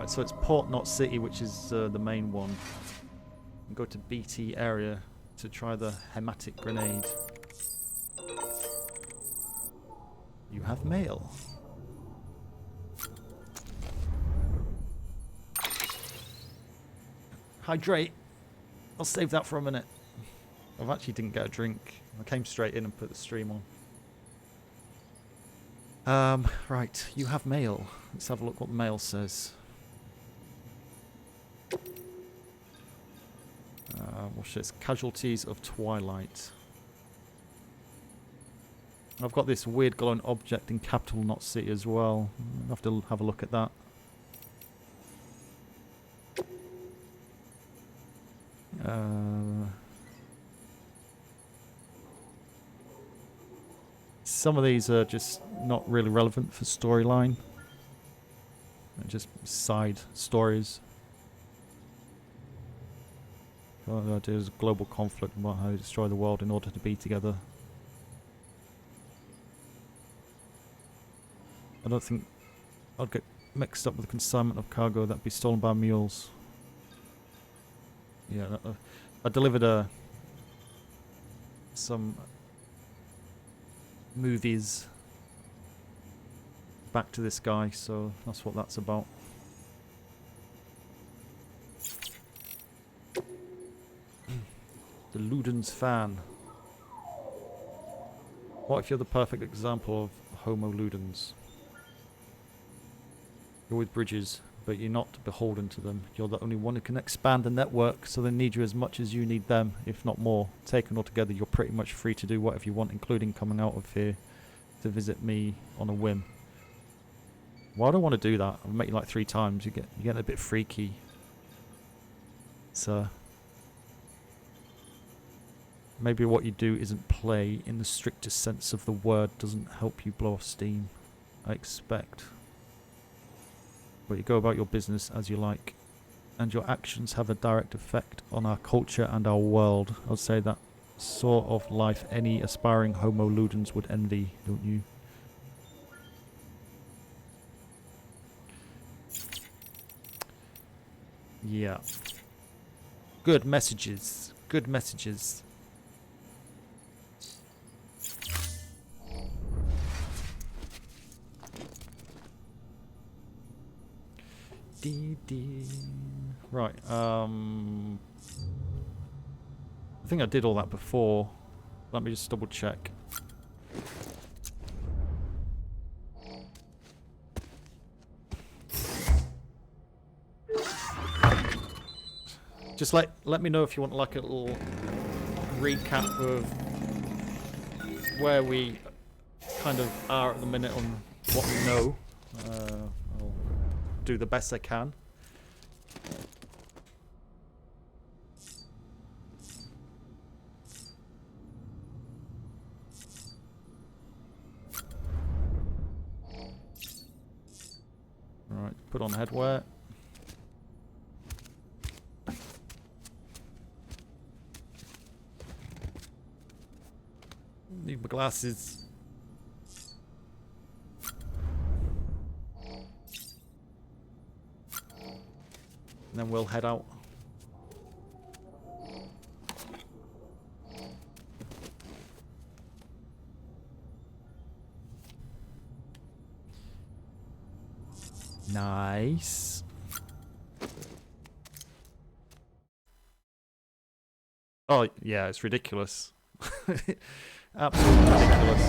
Alright, so it's Port, not City, which is the main one. And go to BT area to try the hematic grenade. You have mail. Hydrate. I'll save that for a minute. I actually didn't get a drink. I came straight in and put the stream on. Right, you have mail. Let's have a look what the mail says. What's this? Casualties of Twilight. I've got this weird glowing object in capital, not city as well. I'll have to have a look at that. Some of these are just not really relevant for storyline. They're just side stories. The idea is global conflict about how to destroy the world in order to be together. I don't think I'd get mixed up with the consignment of cargo that'd be stolen by mules. Yeah, I delivered some movies back to this guy, so that's what that's about. The Ludens fan. What if you're the perfect example of Homo Ludens? You're with bridges, but you're not beholden to them. You're the only one who can expand the network, so they need you as much as you need them, if not more. Taken all together, you're pretty much free to do whatever you want, including coming out of here to visit me on a whim. Well, I don't want to do that. I've met you like 3 times. You get a bit freaky. So maybe what you do isn't play in the strictest sense of the word. Doesn't help you blow off steam, I expect. But you go about your business as you like, and your actions have a direct effect on our culture and our world. I'd say that sort of life any aspiring Homo Ludens would envy, don't you? Yeah. Good messages. Good messages. Right, I think I did all that before. Let me just double check. Just let me know if you want like a little recap of where we kind of are at the minute on what we know. I'll do the best I can. Alright, put on headwear. Need my glasses. And then we'll head out. Nice. Oh, yeah, it's ridiculous. Absolutely ridiculous.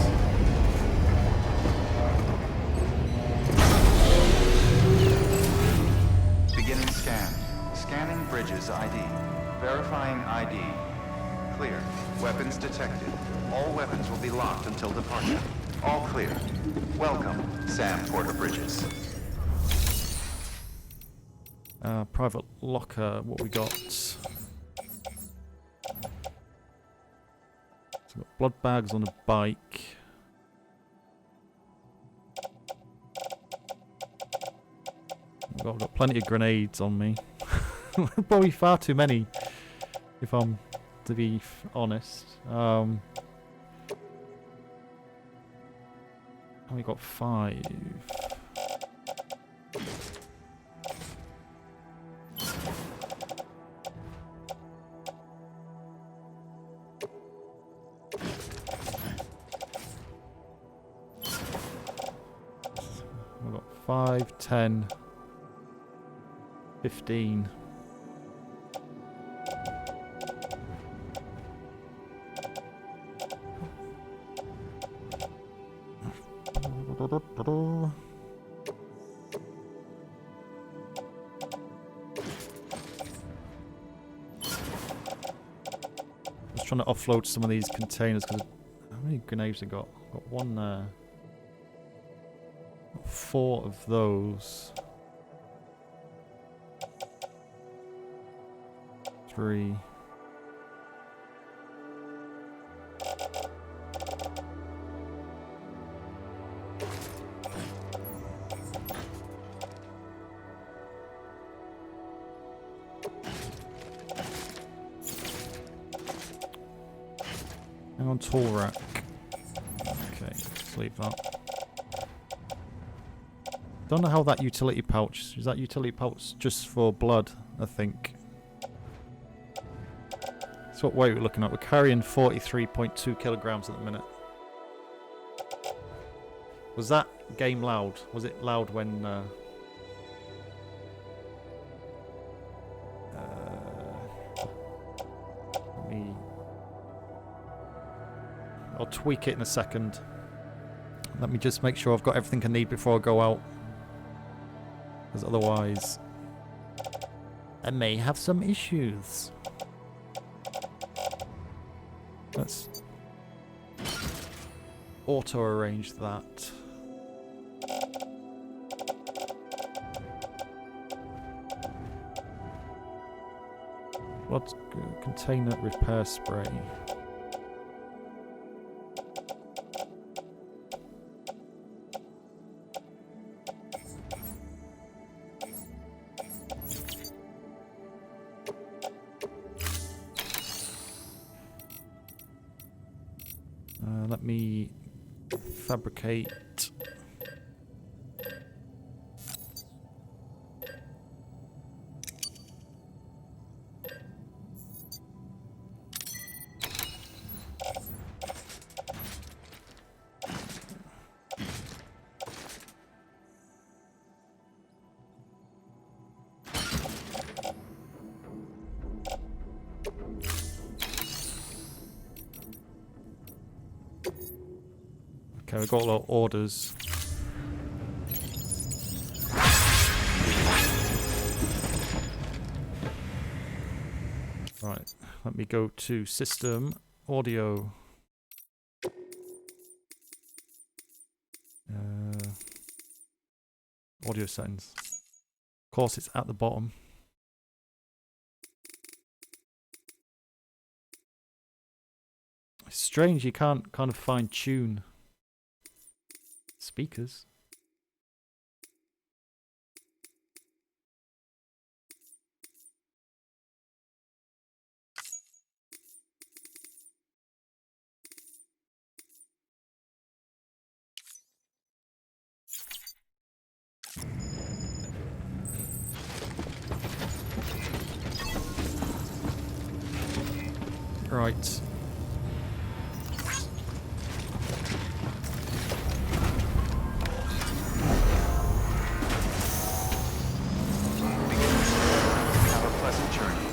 Beginning scan. Scanning bridges ID. Verifying ID. Clear. Weapons detected. All weapons will be locked until departure. All clear. Welcome, Sam Porter Bridges. Private locker, what we got? So we've got blood bags on a bike. I've got plenty of grenades on me. Probably far too many, if I'm to be honest. And we got 5. 5, 10, 15. Just trying to offload some of these containers because how many grenades have got? Got one there. Got 4 of those. 3. Hang on, tool rack. Okay, let's leave that. Don't know how that utility pouch. Is that utility pouch just for blood? I think. That's what weight we're looking at. We're carrying 43.2 kilograms at the minute. Was that game loud? Was it loud when? Let me. I'll tweak it in a second. Let me just make sure I've got everything I need before I go out. Because otherwise, I may have some issues. Let's auto-arrange that. What's container repair spray? Let me fabricate. Okay, we've got a lot of orders. Right, let me go to system, audio. Audio settings. Of course, it's at the bottom. It's strange you can't kind of fine tune speakers. Right. Have a pleasant journey.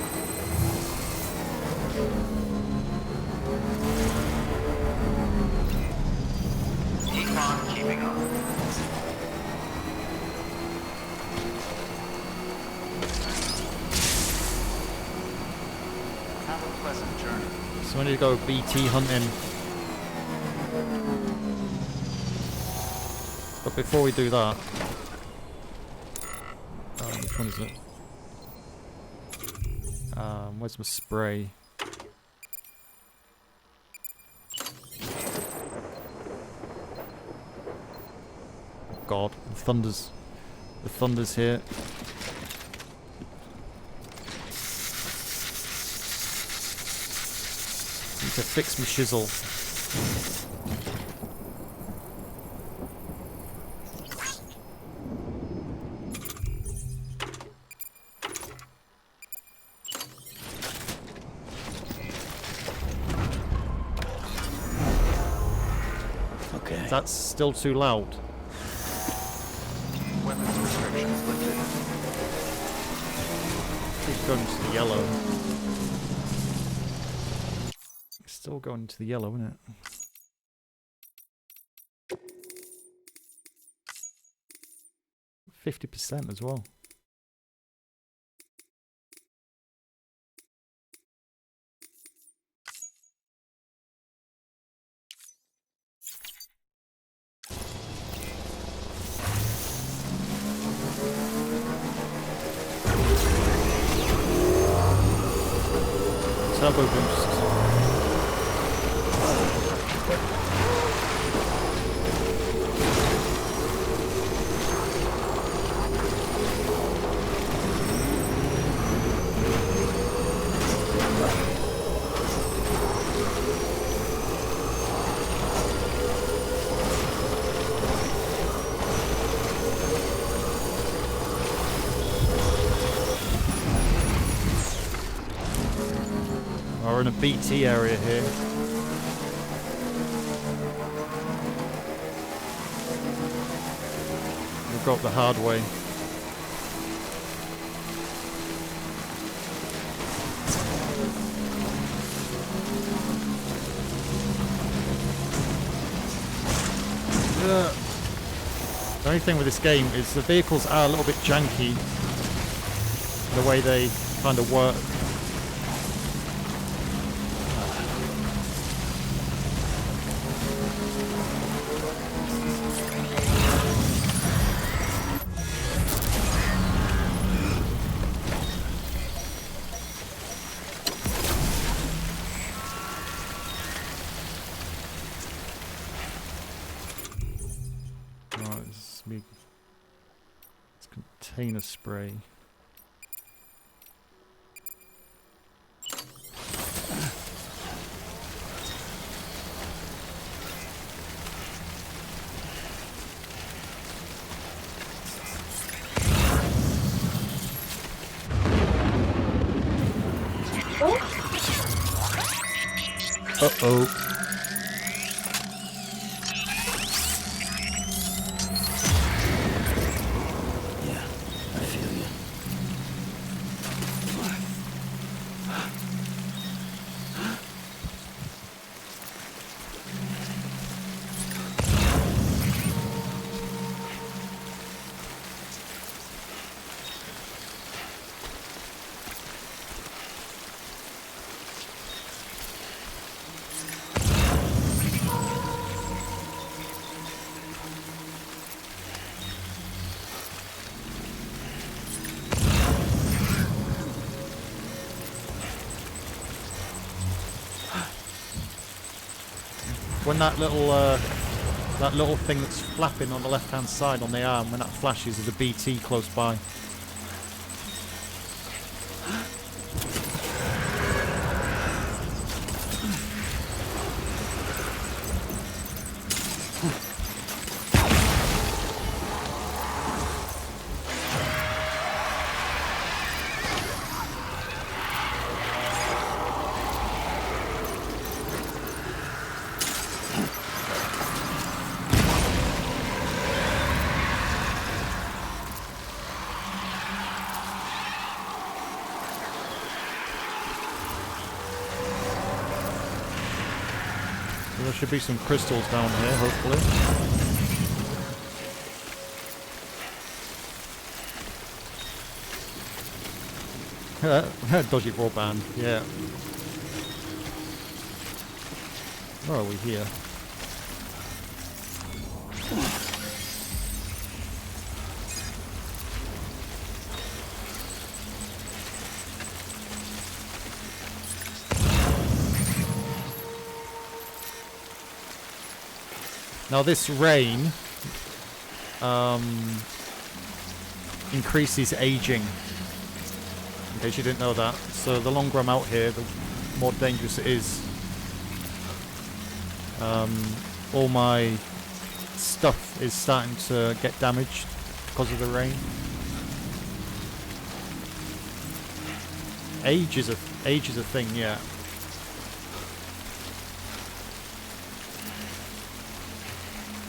Keep on keeping on. Have a pleasant journey. So I need to go BT hunting. But before we do that, which one is it? Where's my spray? God, the thunder's here. Need to fix my shizzle. Okay. That's still too loud. Weapons restrictions lifted. Keeps going to the yellow. It's still going to the yellow, isn't it? %50 as well. Turbo boost. We're in a BT area here. We've got the hard way. The only thing with this game is the vehicles are a little bit janky, the way they kind of work. Container spray. Uh-oh. When that little thing that's flapping on the left-hand side on the arm, when that flashes, there's a BT close by. There should be some crystals down here, hopefully. Dodgy broadband, yeah. Where are we here? Now this rain increases aging, in case you didn't know that. So the longer I'm out here, the more dangerous it is. All my stuff is starting to get damaged because of the rain. Age is a thing, yeah.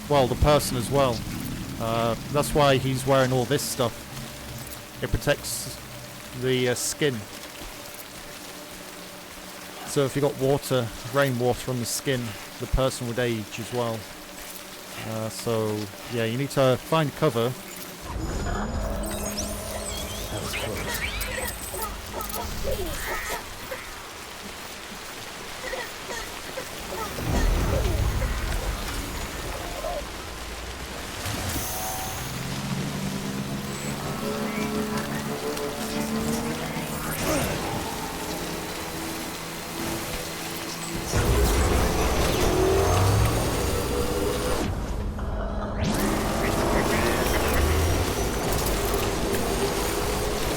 Well, the person as well. That's why he's wearing all this stuff. It protects the skin. So if you got water, rainwater on the skin, the person would age as well. So yeah, you need to find cover. That was close.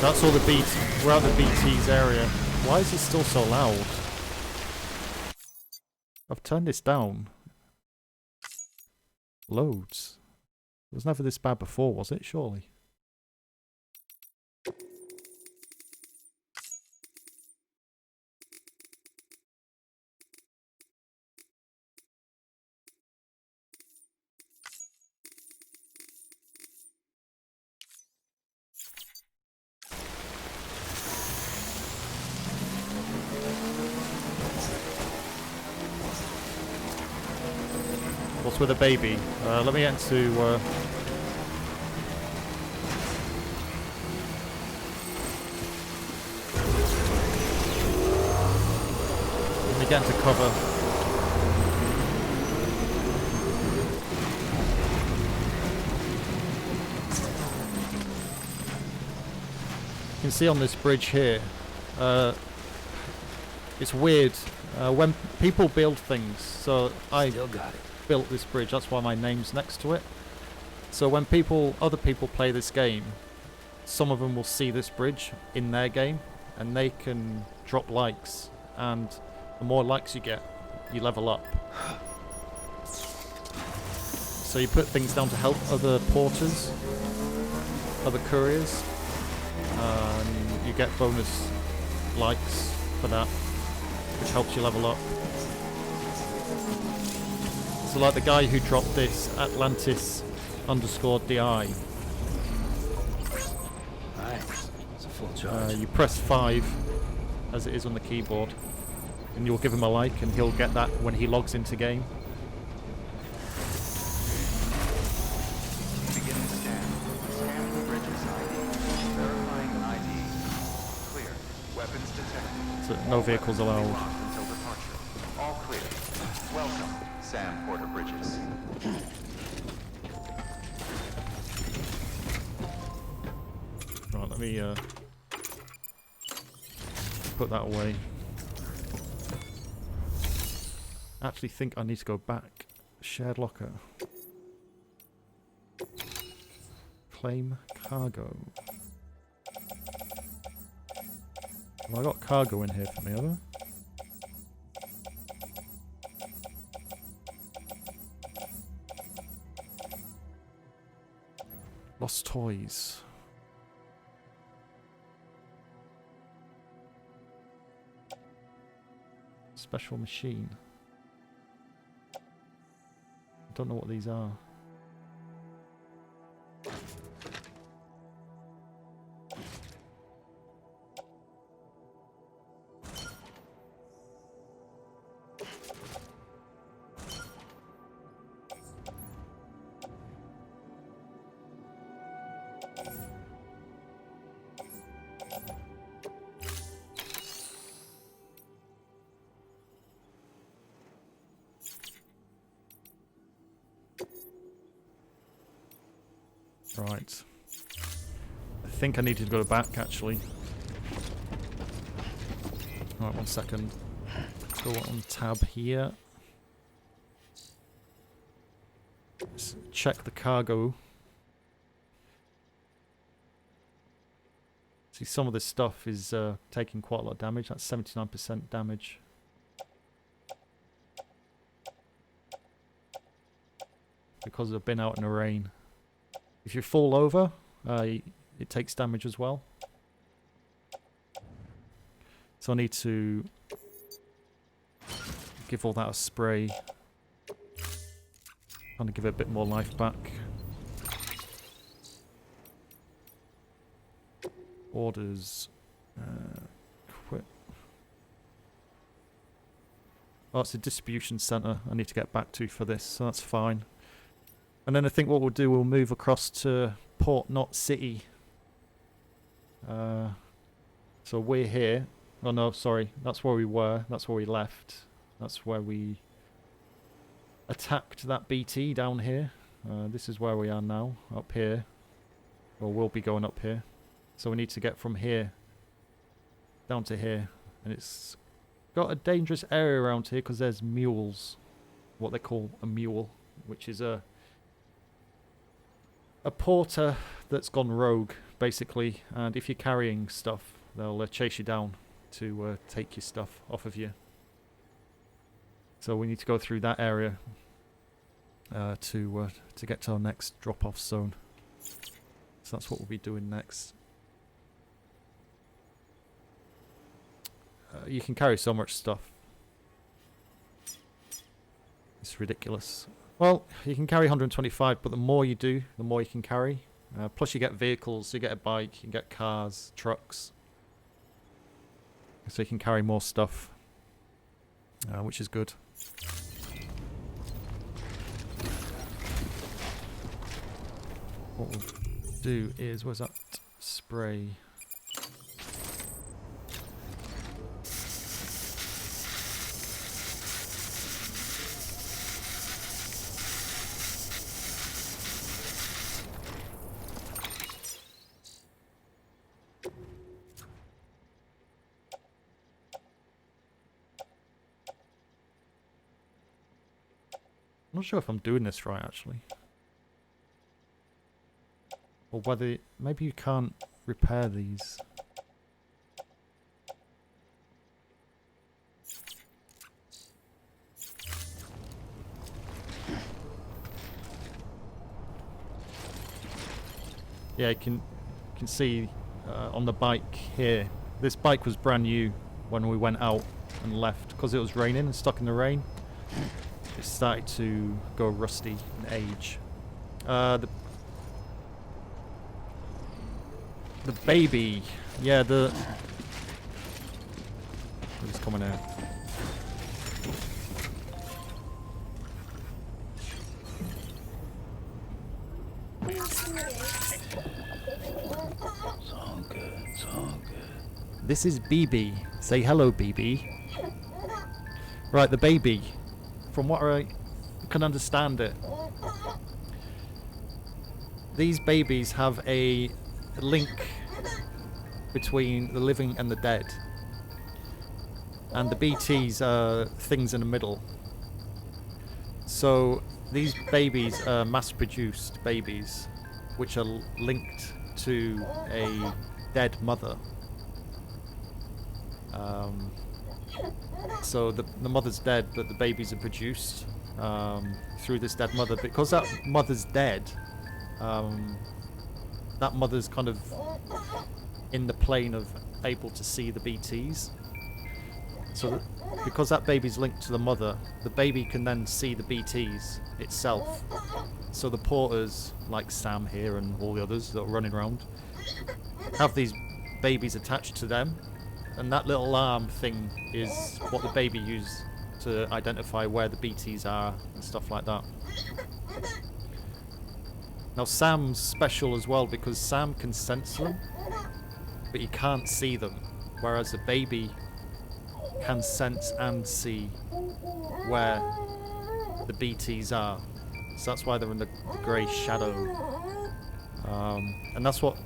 That's all the BT. We're at the BT's area. Why is it still so loud? I've turned this down. Loads. It was never this bad before, was it? Surely. What's with a baby? Let me get into... let me get into cover. You can see on this bridge here, it's weird. When people build things, so I Still got it. built this bridge, that's why my name's next to it. So when other people play this game, some of them will see this bridge in their game and they can drop likes, and the more likes you get, you level up. So you put things down to help other porters, other couriers, and you get bonus likes for that, which helps you level up. So like the guy who dropped this, Atlantis_DI, Nice. It's a full charge. you press 5 as it is on the keyboard and you'll give him a like and he'll get that when he logs into game. Beginning scan. Scanning bridges ID. Verifying ID. Clear. Weapons detected. So no vehicles allowed. Locked until departure. All clear. Welcome, Sam Porter Bridges. Right, let me put that away. I actually think I need to go back. Shared locker. Claim cargo. Well, I got cargo in here for me, have I? Lost toys. Special machine. I don't know what these are. Right. I think I needed to go back, actually. Right, 1 second. Go on tab here. Let's check the cargo. See, some of this stuff is taking quite a lot of damage. That's 79% damage. Because I've been out in the rain. If you fall over, it takes damage as well. So I need to give all that a spray. Trying to give it a bit more life back. Orders. Quit. Oh, it's a distribution center I need to get back to for this, so that's fine. And then I think what we'll do, we'll move across to Port Knot City. So we're here. Oh no, sorry. That's where we were. That's where we left. That's where we attacked that BT down here. This is where we are now, up here. Or we'll be going up here. So we need to get from here down to here. And it's got a dangerous area around here because there's mules. What they call a mule, which is a porter that's gone rogue, basically. And if you're carrying stuff, they'll chase you down to take your stuff off of you. So we need to go through that area to get to our next drop-off zone. So that's what we'll be doing next. You can carry so much stuff. It's ridiculous. Well, you can carry 125, but the more you do, the more you can carry. Plus you get vehicles, you get a bike, you can get cars, trucks. So you can carry more stuff, which is good. What we'll do is, where's that spray? I'm not sure if I'm doing this right, actually. Or whether... maybe you can't repair these. Yeah, you can see on the bike here. This bike was brand new when we went out and left. Because it was raining and stuck in the rain. It started to go rusty and age. The baby, yeah, the... Who's coming out? It's all good, it's all good. This is BB. Say hello, BB. Right, the baby. From what I can understand it, these babies have a link between the living and the dead. And the BTs are things in the middle. So these babies are mass-produced babies, which are linked to a dead mother. So the mother's dead, but the babies are produced through this dead mother. Because that mother's dead, that mother's kind of in the plane of able to see the BTs. So because that baby's linked to the mother, the baby can then see the BTs itself. So the porters, like Sam here and all the others that are running around, have these babies attached to them. And that little alarm thing is what the baby uses to identify where the BTs are and stuff like that. Now Sam's special as well because Sam can sense them, but he can't see them, whereas the baby can sense and see where the BTs are. So that's why they're in the grey shadow. And that's what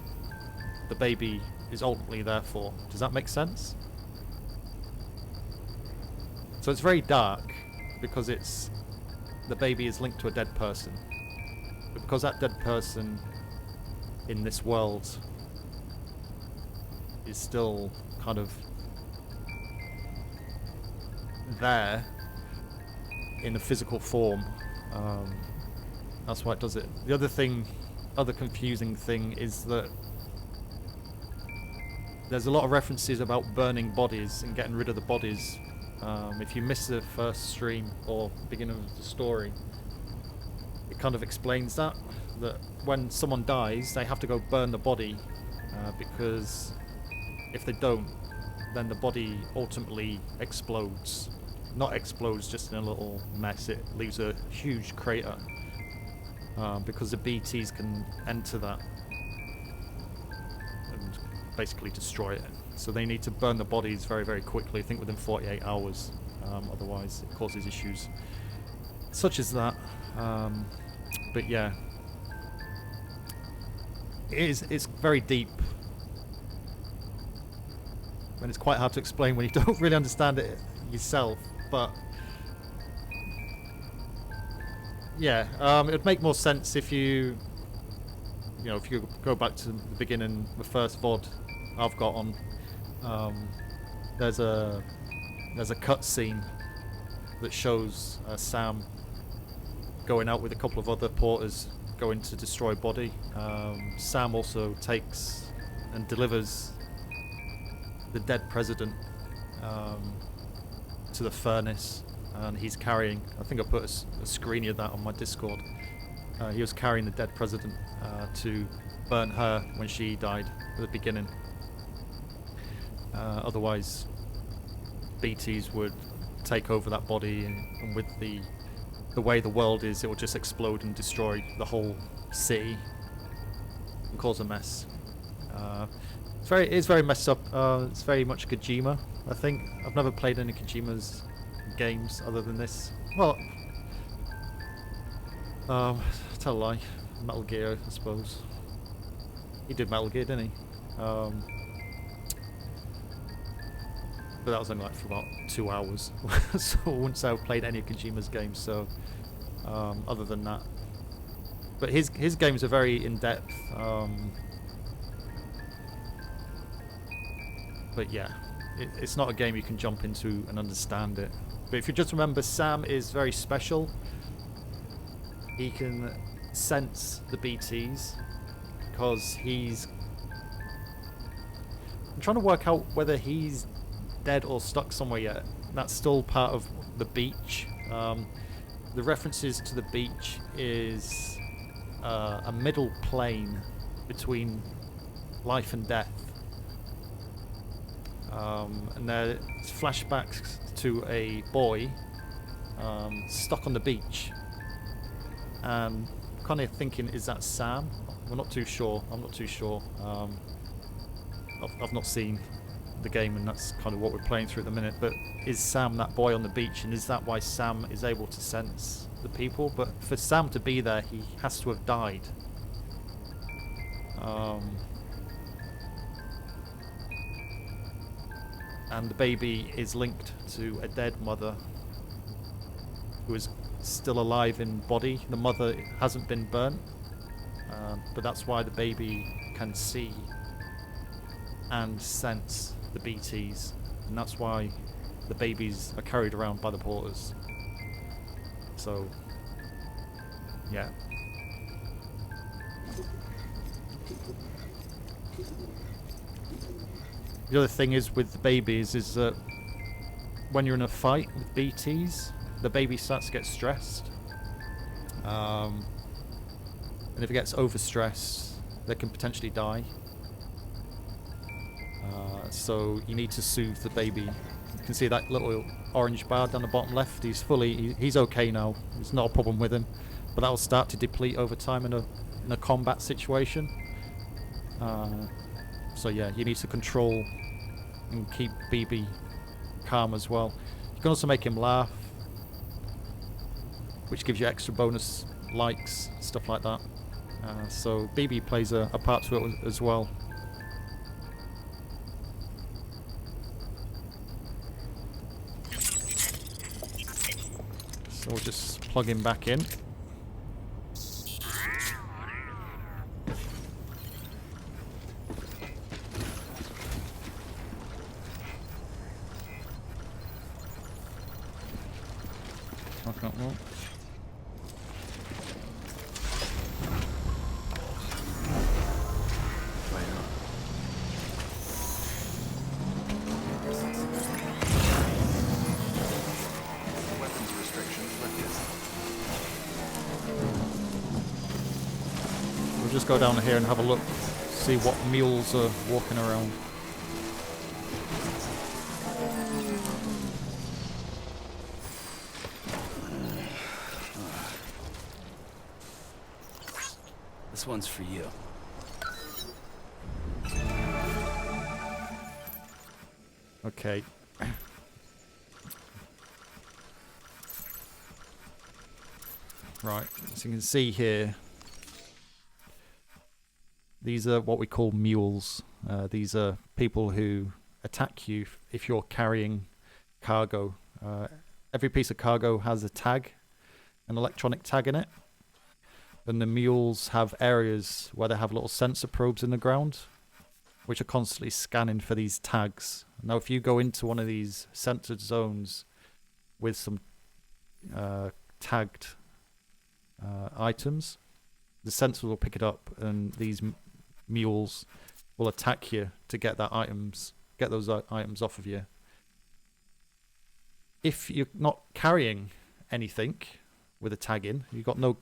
the baby is ultimately there for. Does that make sense? So it's very dark because it's the baby is linked to a dead person. But because that dead person in this world is still kind of there in a physical form, that's why it does it. The other confusing thing is that there's a lot of references about burning bodies and getting rid of the bodies. If you miss the first stream or beginning of the story, it kind of explains that when someone dies, they have to go burn the body because if they don't, then the body ultimately explodes. Not explodes just in a little mess, it leaves a huge crater, because the BTs can enter that and basically destroy it. So they need to burn the bodies very, very quickly, I think within 48 hours, otherwise it causes issues such as that. But yeah, it's very deep, and it's quite hard to explain when you don't really understand it yourself. But yeah, it would make more sense if you know, if you go back to the beginning, the first VOD I've got on. There's a cutscene that shows Sam going out with a couple of other porters going to destroy body. Sam also takes and delivers the dead president to the furnace, and he's carrying, I think I put a screen of that on my Discord. He was carrying the dead president to burn her when she died at the beginning. Otherwise BTs would take over that body, and with the way the world is, it will just explode and destroy the whole city and cause a mess. It's very messed up. It's very much Kojima, I think. I've never played any Kojima's games other than this. Well, tell a lie. Metal Gear, I suppose. He did Metal Gear, didn't he? But that was only like for about 2 hours, so I wouldn't say I've played any of Kojima's games. So, other than that, but his games are very in depth. But yeah, it's not a game you can jump into and understand it. But if you just remember, Sam is very special. He can sense the BTs because he's. I'm trying to work out whether he's dead or stuck somewhere yet. That's still part of the beach. The references to the beach is a middle plane between life and death. And there's flashbacks to a boy stuck on the beach. And kind of thinking, is that Sam? We're not too sure. I'm not too sure. I've not seen the game, and that's kind of what we're playing through at the minute. But is Sam that boy on the beach, and is that why Sam is able to sense the people? But for Sam to be there, he has to have died. And the baby is linked to a dead mother who is still alive in body. The mother hasn't been burnt, but that's why the baby can see and sense the BTs, and that's why the babies are carried around by the porters. So, yeah. The other thing is with the babies is that when you're in a fight with BTs, the baby starts to get stressed. And if it gets overstressed, they can potentially die. So you need to soothe the baby. You can see that little orange bar down the bottom left. He's okay now. There's not a problem with him, but that will start to deplete over time in a combat situation. So yeah, you need to control and keep BB calm as well. You can also make him laugh, which gives you extra bonus likes, stuff like that. So BB plays a part to it as well. So we'll just plug him back in. I can't walk. Weapons restrictions lifted. We'll just go down here and have a look, see what mules are walking around. This one's for you. Okay. Right, as you can see here, these are what we call mules. These are people who attack you if you're carrying cargo. Every piece of cargo has a tag, an electronic tag in it. And the mules have areas where they have little sensor probes in the ground, which are constantly scanning for these tags. Now, if you go into one of these censored zones with some tagged items, the sensor will pick it up, and these mules will attack you to get those items off of you. If you're not carrying anything with a tag in, you've got no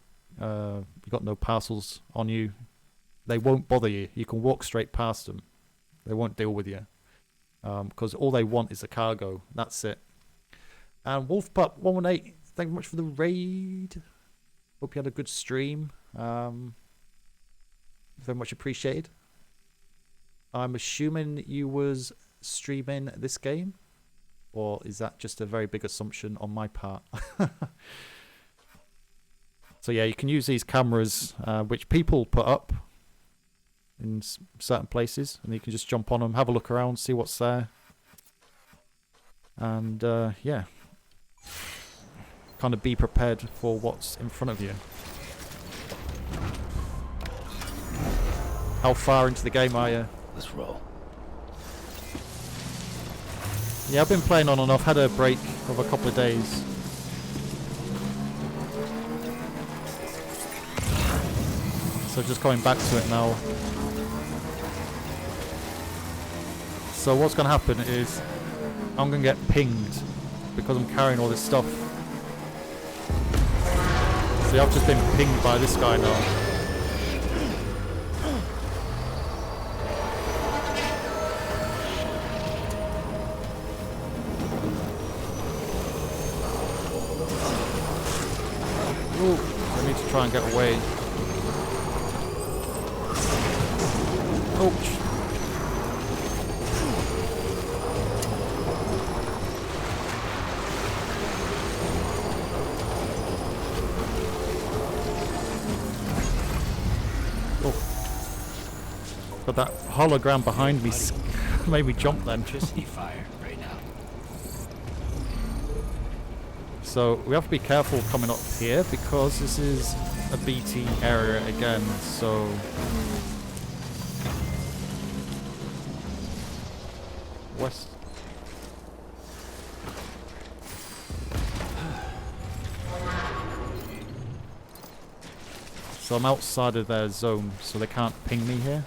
parcels on you, they won't bother you. You can walk straight past them. They won't deal with you because all they want is the cargo. That's it. And WolfPup118, thank you much for the raid. Hope you had a good stream. Very much appreciated. I'm assuming you was streaming this game, or is that just a very big assumption on my part? So yeah, you can use these cameras, which people put up in certain places, and you can just jump on them, have a look around, see what's there, and yeah, kind of be prepared for what's in front of you. How far into the game are you? Let's roll. Yeah, I've been playing on and off, had a break of a couple of days. So just going back to it now. So what's going to happen is I'm going to get pinged because I'm carrying all this stuff. See, I've just been pinged by this guy now. Ooh, I need to try and get away. Ouch. But that hologram behind me made me jump then. Electricity fire right now. So we have to be careful coming up here because this is a BT area again, so west. So I'm outside of their zone, so they can't ping me here.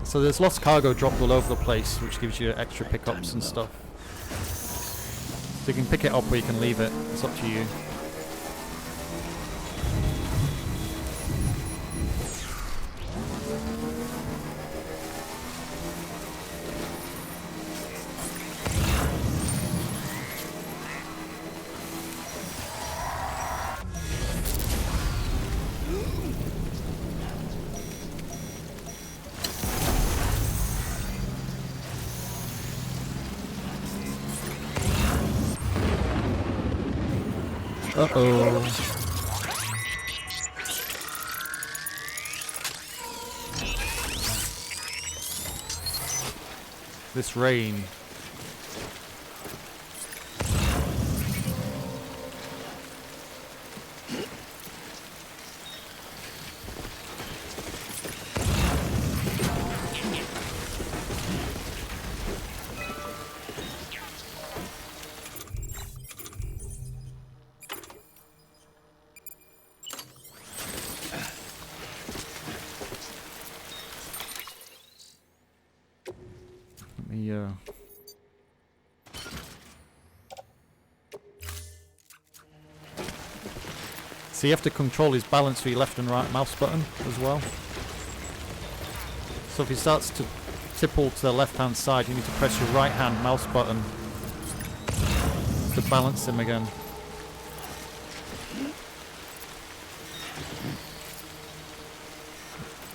So there's lost cargo dropped all over the place, which gives you extra pickups and stuff. So you can pick it up or you can leave it. It's up to you. Uh-oh. This rain. So you have to control his balance with your left and right mouse button as well. So if he starts to tipple to the left hand side, you need to press your right hand mouse button to balance him again.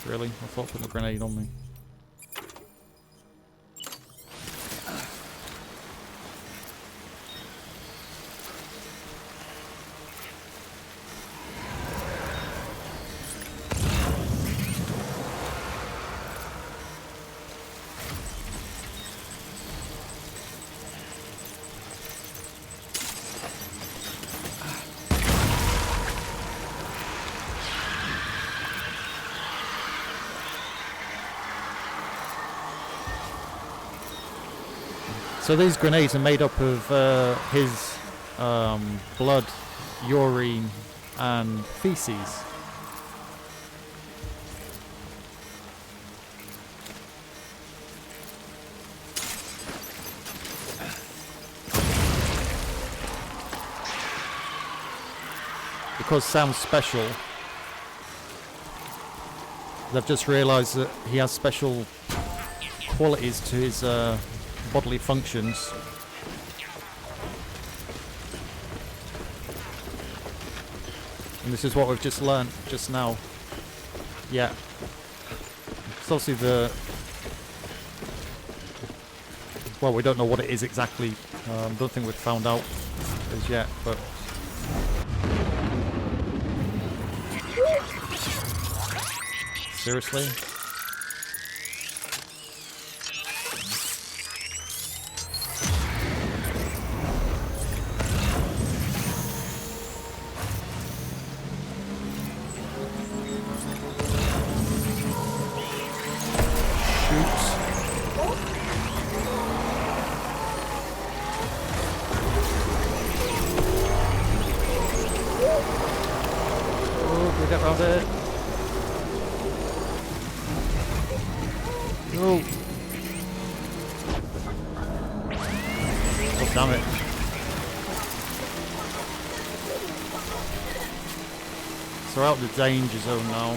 Really? I thought put the grenade on me. So these grenades are made up of his blood, urine, and feces. Because Sam's special, they've just realised that he has special qualities to his bodily functions. And this is what we've just learnt just now. Yeah. It's obviously the... Well, we don't know what it is exactly. Don't think we've found out as yet, but... Seriously? Get around it. Oh. Oh, damn it. So we're out the danger zone now.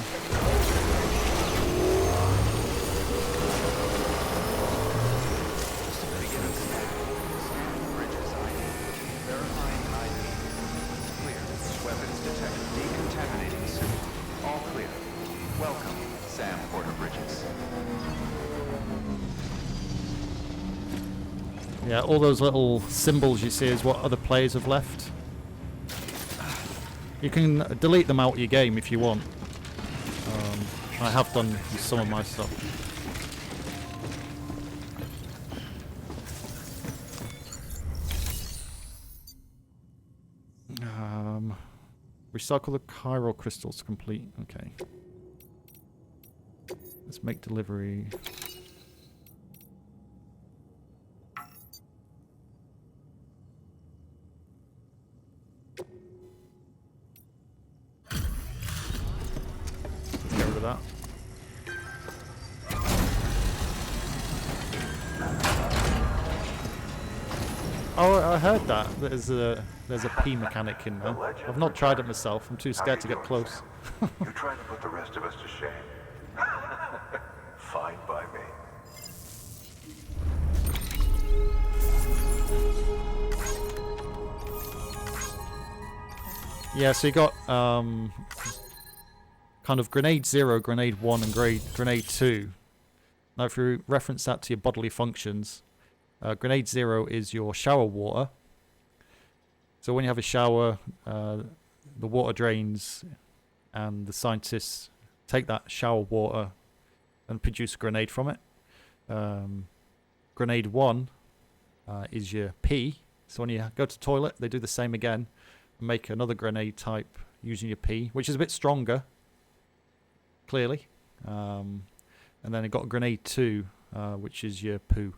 Yeah, all those little symbols you see is what other players have left. You can delete them out of your game if you want. I have done with some of my stuff. Recycle the chiral crystals complete. Okay. Let's make delivery. Get rid of that. Oh, I heard that. There's a P mechanic in there. I've not tried it myself. I'm too scared to get close. You're trying to put the rest of us to shame. Fine by me. Yeah, so you got kind of grenade 0, grenade 1, and grenade 2. Now if you reference that to your bodily functions, grenade 0 is your shower water. So when you have a shower, the water drains and the scientists take that shower water and produce a grenade from it. Grenade 1 is your pee. So when you go to the toilet, they do the same again and make another grenade type using your pee, which is a bit stronger, clearly. And then you've got grenade 2, which is your poo.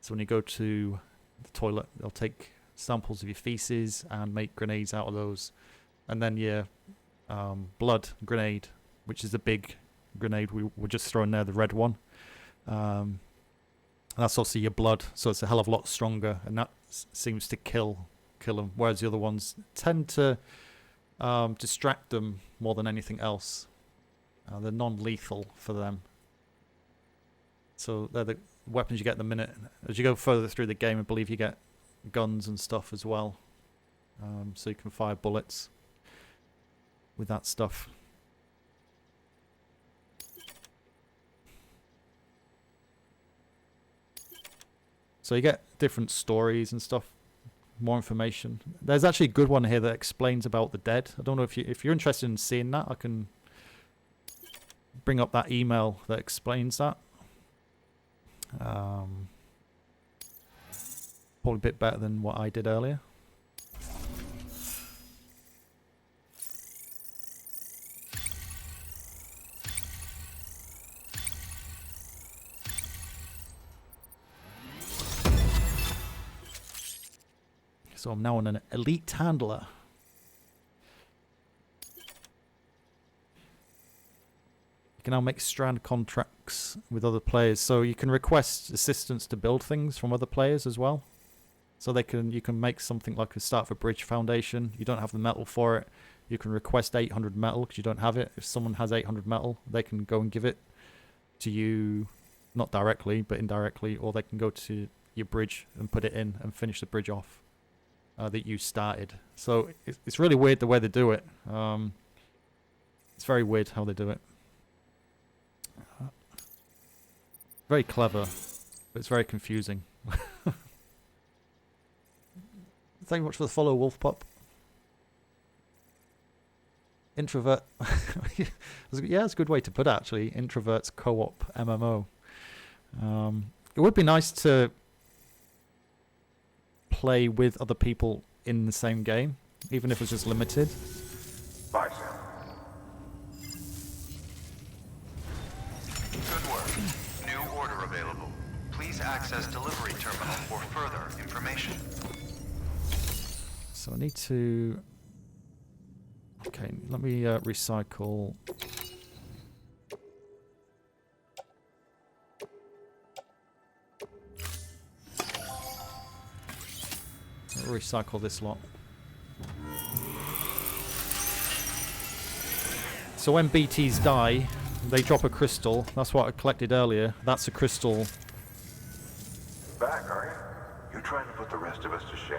So when you go to the toilet, they'll take samples of your feces and make grenades out of those. And then your blood grenade, which is the big grenade we were just throwing there, the red one. That's also your blood, so it's a hell of a lot stronger, and that seems to kill them. Whereas the other ones tend to distract them more than anything else. They're non-lethal for them. So they're the weapons you get in the minute. As you go further through the game, I believe you get guns and stuff as well. So you can fire bullets with that stuff. So you get different stories and stuff, more information. There's actually a good one here that explains about the dead. I don't know if you're interested in seeing that. I can bring up that email that explains that. Probably a bit better than what I did earlier. So I'm now on an elite handler. You can now make strand contracts with other players. So you can request assistance to build things from other players as well. So you can make something like a start of a bridge foundation. You don't have the metal for it. You can request 800 metal because you don't have it. If someone has 800 metal, they can go and give it to you, not directly, but indirectly, or they can go to your bridge and put it in and finish the bridge off. That you started. So it's really weird the way they do it. It's very weird how they do it. Very clever, but it's very confusing. Thank you much for the follow, Wolf Pup. Introvert. Yeah, it's a good way to put it, actually. Introvert's co-op MMO. It would be nice to play with other people in the same game, even if it's just limited. Bye, Sam. Good work. New order available. Please access delivery terminal for further information. So I need to... Okay, let me recycle... recycle this lot. So when BTs die, they drop a crystal. That's what I collected earlier. That's a crystal. Back, are you? You're trying to put the rest of us to shame.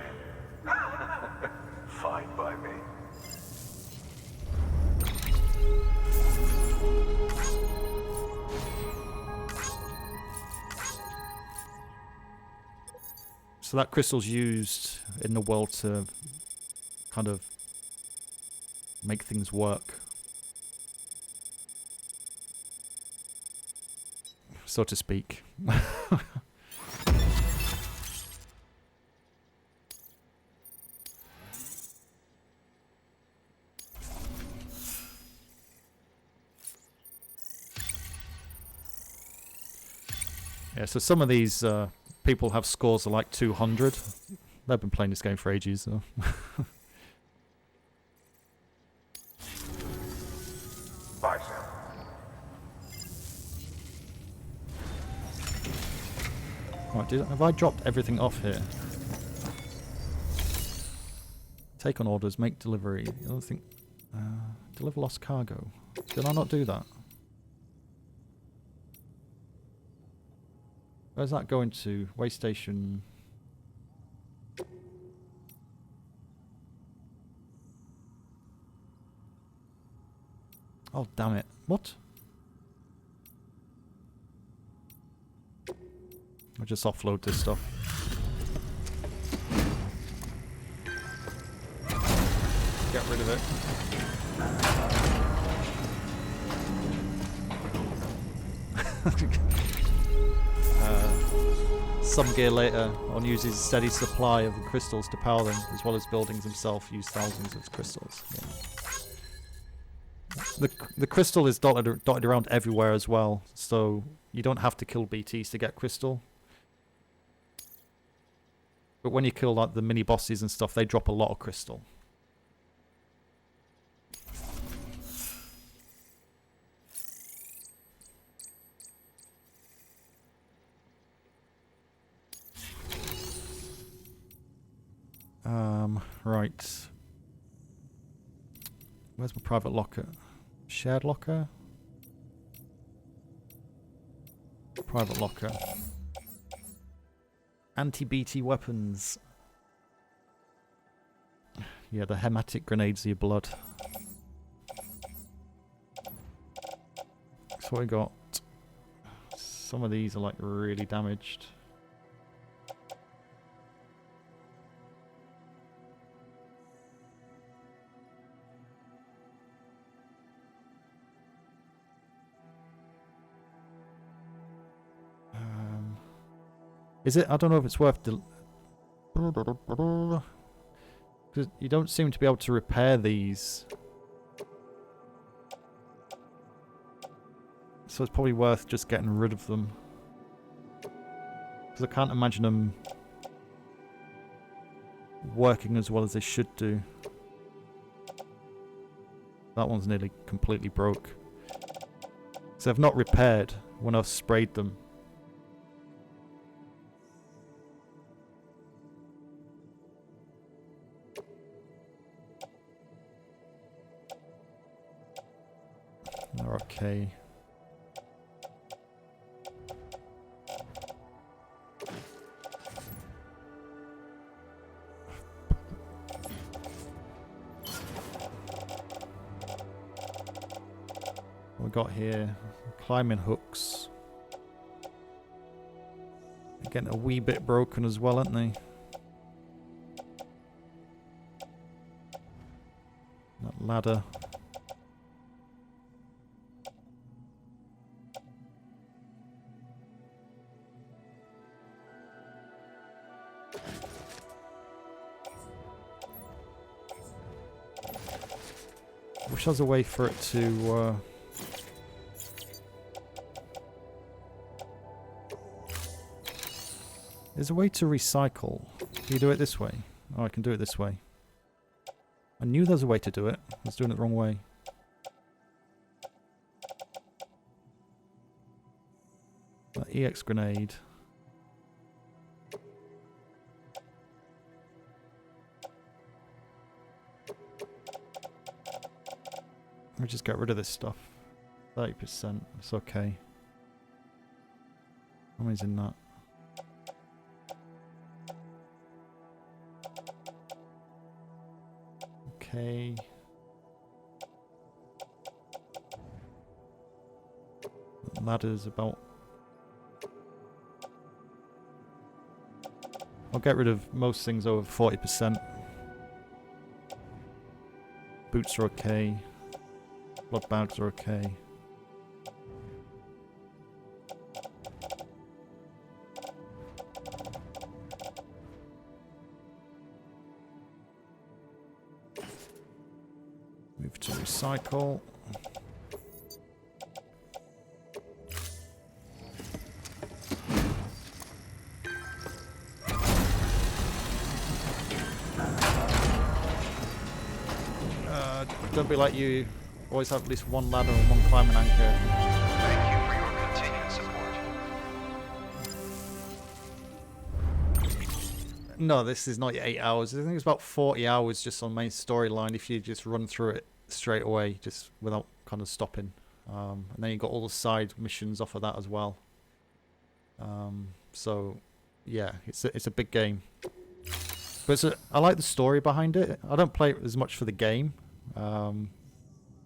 Fine by me. So that crystal's used in the world to kind of make things work, so to speak. Yeah, so some of these people have scores of like 200. They've been playing this game for ages, so. Bye, Sam. Right, have I dropped everything off here? Take on orders, make delivery. I don't think... deliver lost cargo. Did I not do that? Where's that going to? Way station... Oh, damn it. What? I'll just offload this stuff. Get rid of it. Some gear later, on uses a steady supply of the crystals to power them, as well as buildings himself use thousands of crystals. Yeah. The crystal is dotted around everywhere as well, so you don't have to kill BTs to get crystal. But when you kill like the mini bosses and stuff, they drop a lot of crystal. Right. Where's my private locker? Shared locker? Private locker. Anti-BT weapons. Yeah, the hematic grenades of your blood. That's what we got. Some of these are like really damaged. Is it? I don't know if it's worth because you don't seem to be able to repair these. So it's probably worth just getting rid of them. Because I can't imagine them working as well as they should do. That one's nearly completely broke. So I've not repaired when I've sprayed them. They're okay. What we got here? Climbing hooks. They're getting a wee bit broken as well, aren't they? That ladder. Wish there was a way for it to there's a way to recycle. Can you do it this way? Oh, I can do it this way. I knew there was a way to do it. I was doing it the wrong way. That EX grenade. Let me just get rid of this stuff. 30%. It's okay. How many's in that? Okay. Ladder's about... I'll get rid of most things over 40%. Boots are okay. Blood bags are okay. Move to recycle. Don't be like you. Always have at least one ladder and one climbing anchor. Thank you for your continued support. No, this is not your 8 hours. I think it's about 40 hours just on main storyline if you just run through it straight away, just without kind of stopping. And then you got all the side missions off of that as well. So, yeah, it's a big game. But I like the story behind it. I don't play it as much for the game.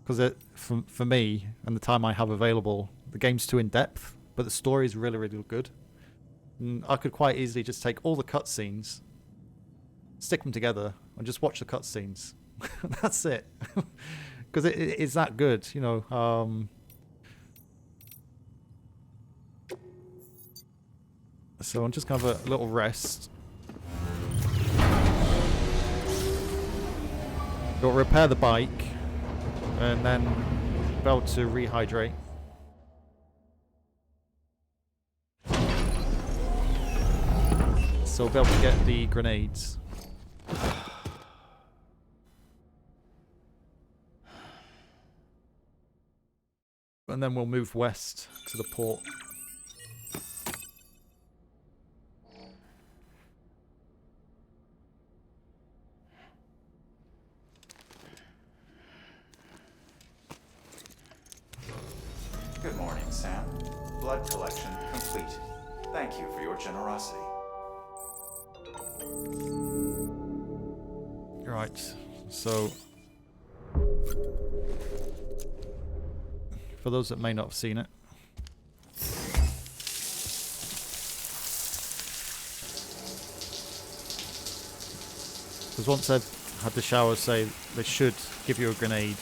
Because for me and the time I have available, the game's too in depth, but the story is really, really good. And I could quite easily just take all the cutscenes, stick them together, and just watch the cutscenes. That's it. Because it's that good, you know. So I'm just gonna have a little rest. Got to repair the bike. And then be able to rehydrate. So we'll be able to get the grenades. And then we'll move west to the port. Sam. Blood collection complete. Thank you for your generosity. Right, so for those that may not have seen it, because once I've had the shower say they should give you a grenade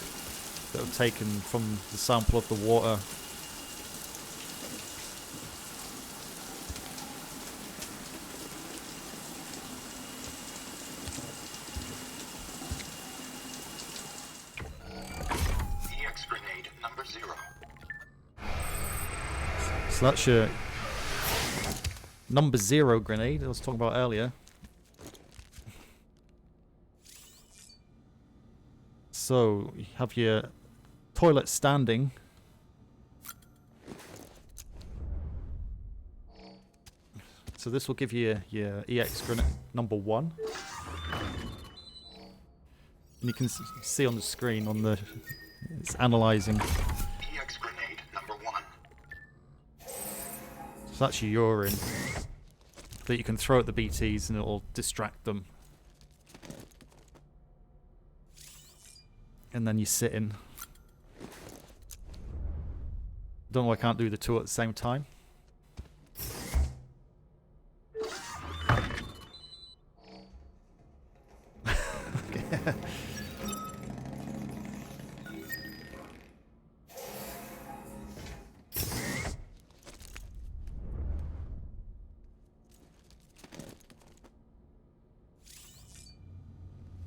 that was taken from the sample of the water. EX grenade number 0. So that's your number 0 grenade I was talking about earlier. So you have your toilet standing. So this will give you your EX grenade number 1. And you can see on the screen on the it's analyzing. EX grenade number 1. So that's your urine that you can throw at the BTs and it'll distract them. And then you sit in. Don't know why I can't do the two at the same time.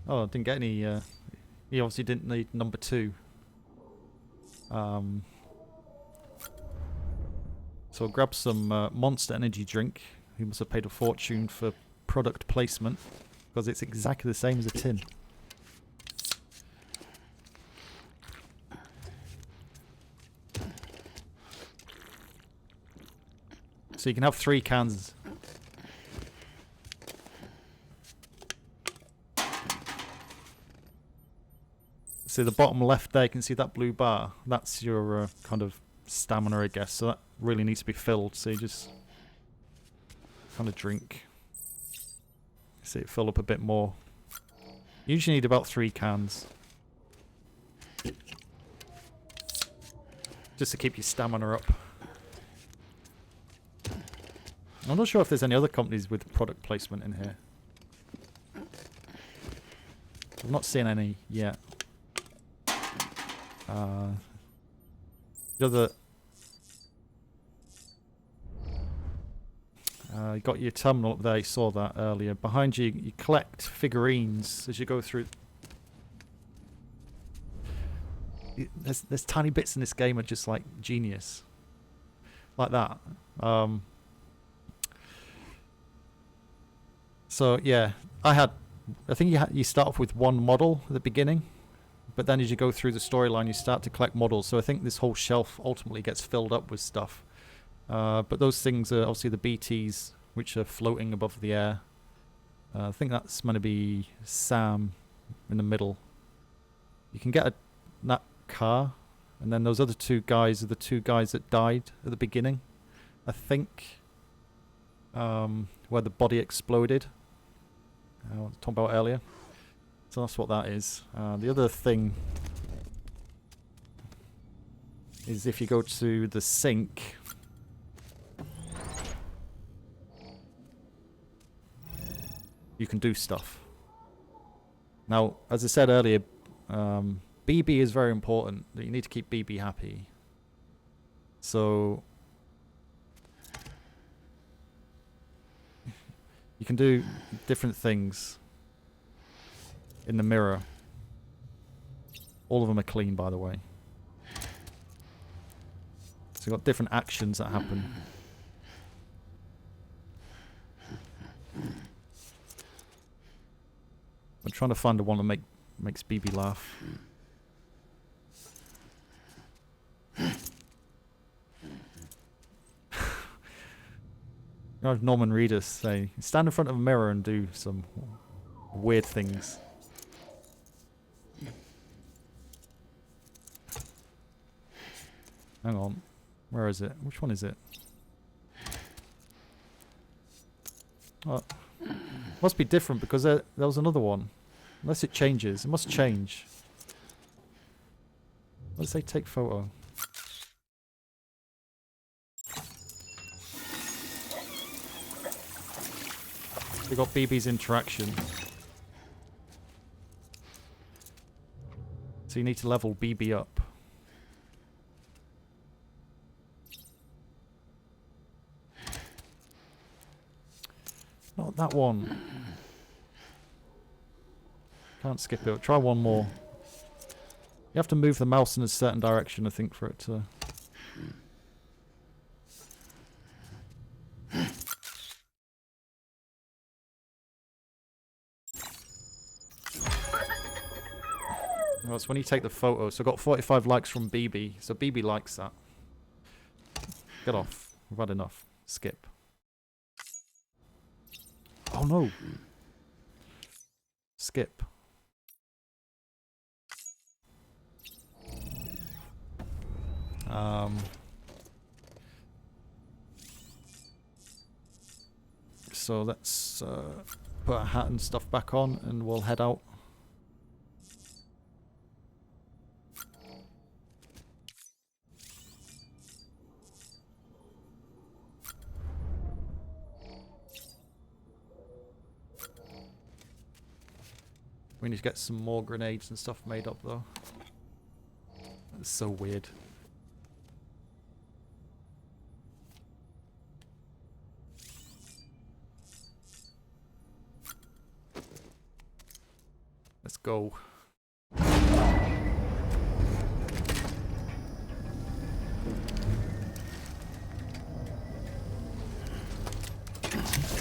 Oh, I didn't get any. He obviously didn't need number 2. So grab some Monster Energy drink. He must have paid a fortune for product placement because it's exactly the same as a tin. So you can have 3 cans. So the bottom left there, you can see that blue bar. That's your kind of stamina, I guess. So that really needs to be filled. So you just kind of drink. See it fill up a bit more. You usually need about 3 cans. Just to keep your stamina up. I'm not sure if there's any other companies with product placement in here. I've not seen any yet. The other, you got your terminal up there. You saw that earlier. Behind you, you collect figurines as you go through. There's tiny bits in this game are just like genius, like that. So yeah, I think you start off with 1 model at the beginning. But then as you go through the storyline, you start to collect models. So I think this whole shelf ultimately gets filled up with stuff. But those things are obviously the BTs, which are floating above the air. I think that's meant to be Sam in the middle. You can get that car. And then those other 2 guys are the 2 guys that died at the beginning. I think. Where the body exploded. I was talking about earlier. So that's what that is. The other thing is if you go to the sink, you can do stuff. Now, as I said earlier, BB is very important. That you need to keep BB happy. So you can do different things. In the mirror. All of them are clean, by the way. So you've got different actions that happen. I'm trying to find the one that makes BB laugh. You know, Norman Reedus say, stand in front of a mirror and do some weird things. Hang on. Where is it? Which one is it? Oh, must be different because there was another one. Unless it changes. It must change. Let's say take photo. We got BB's interaction. So you need to level BB up. Not that one. Can't skip it. Try one more. You have to move the mouse in a certain direction, I think, for it to... Well, it's when you take the photo. So I got 45 likes from BB. So BB likes that. Get off. We've had enough. Skip. Oh no. Skip. So let's put our hat and stuff back on and we'll head out. We need to get some more grenades and stuff made up though. That's so weird. Let's go.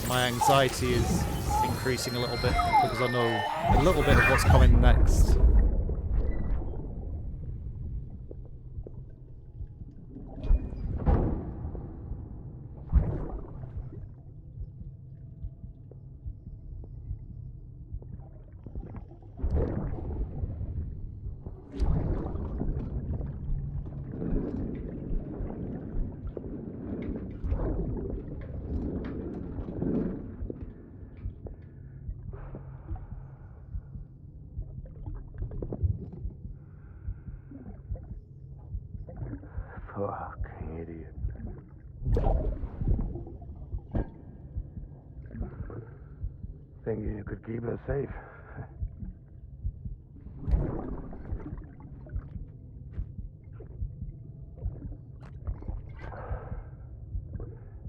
My anxiety is increasing a little bit because I know a little bit of what's coming next. Fucking idiot. Thinking you could keep us safe.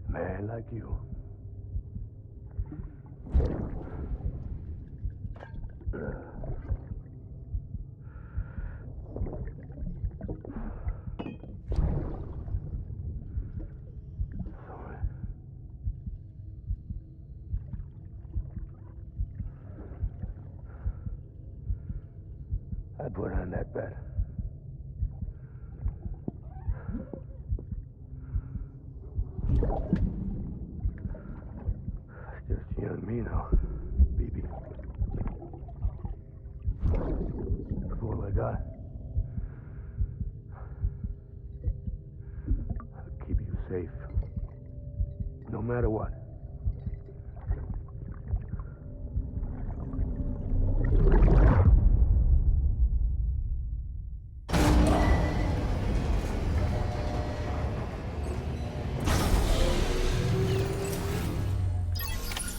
Man like you. I'd put on that bet. It's just you and me now, BB. That's all I got. I'll keep you safe. No matter what.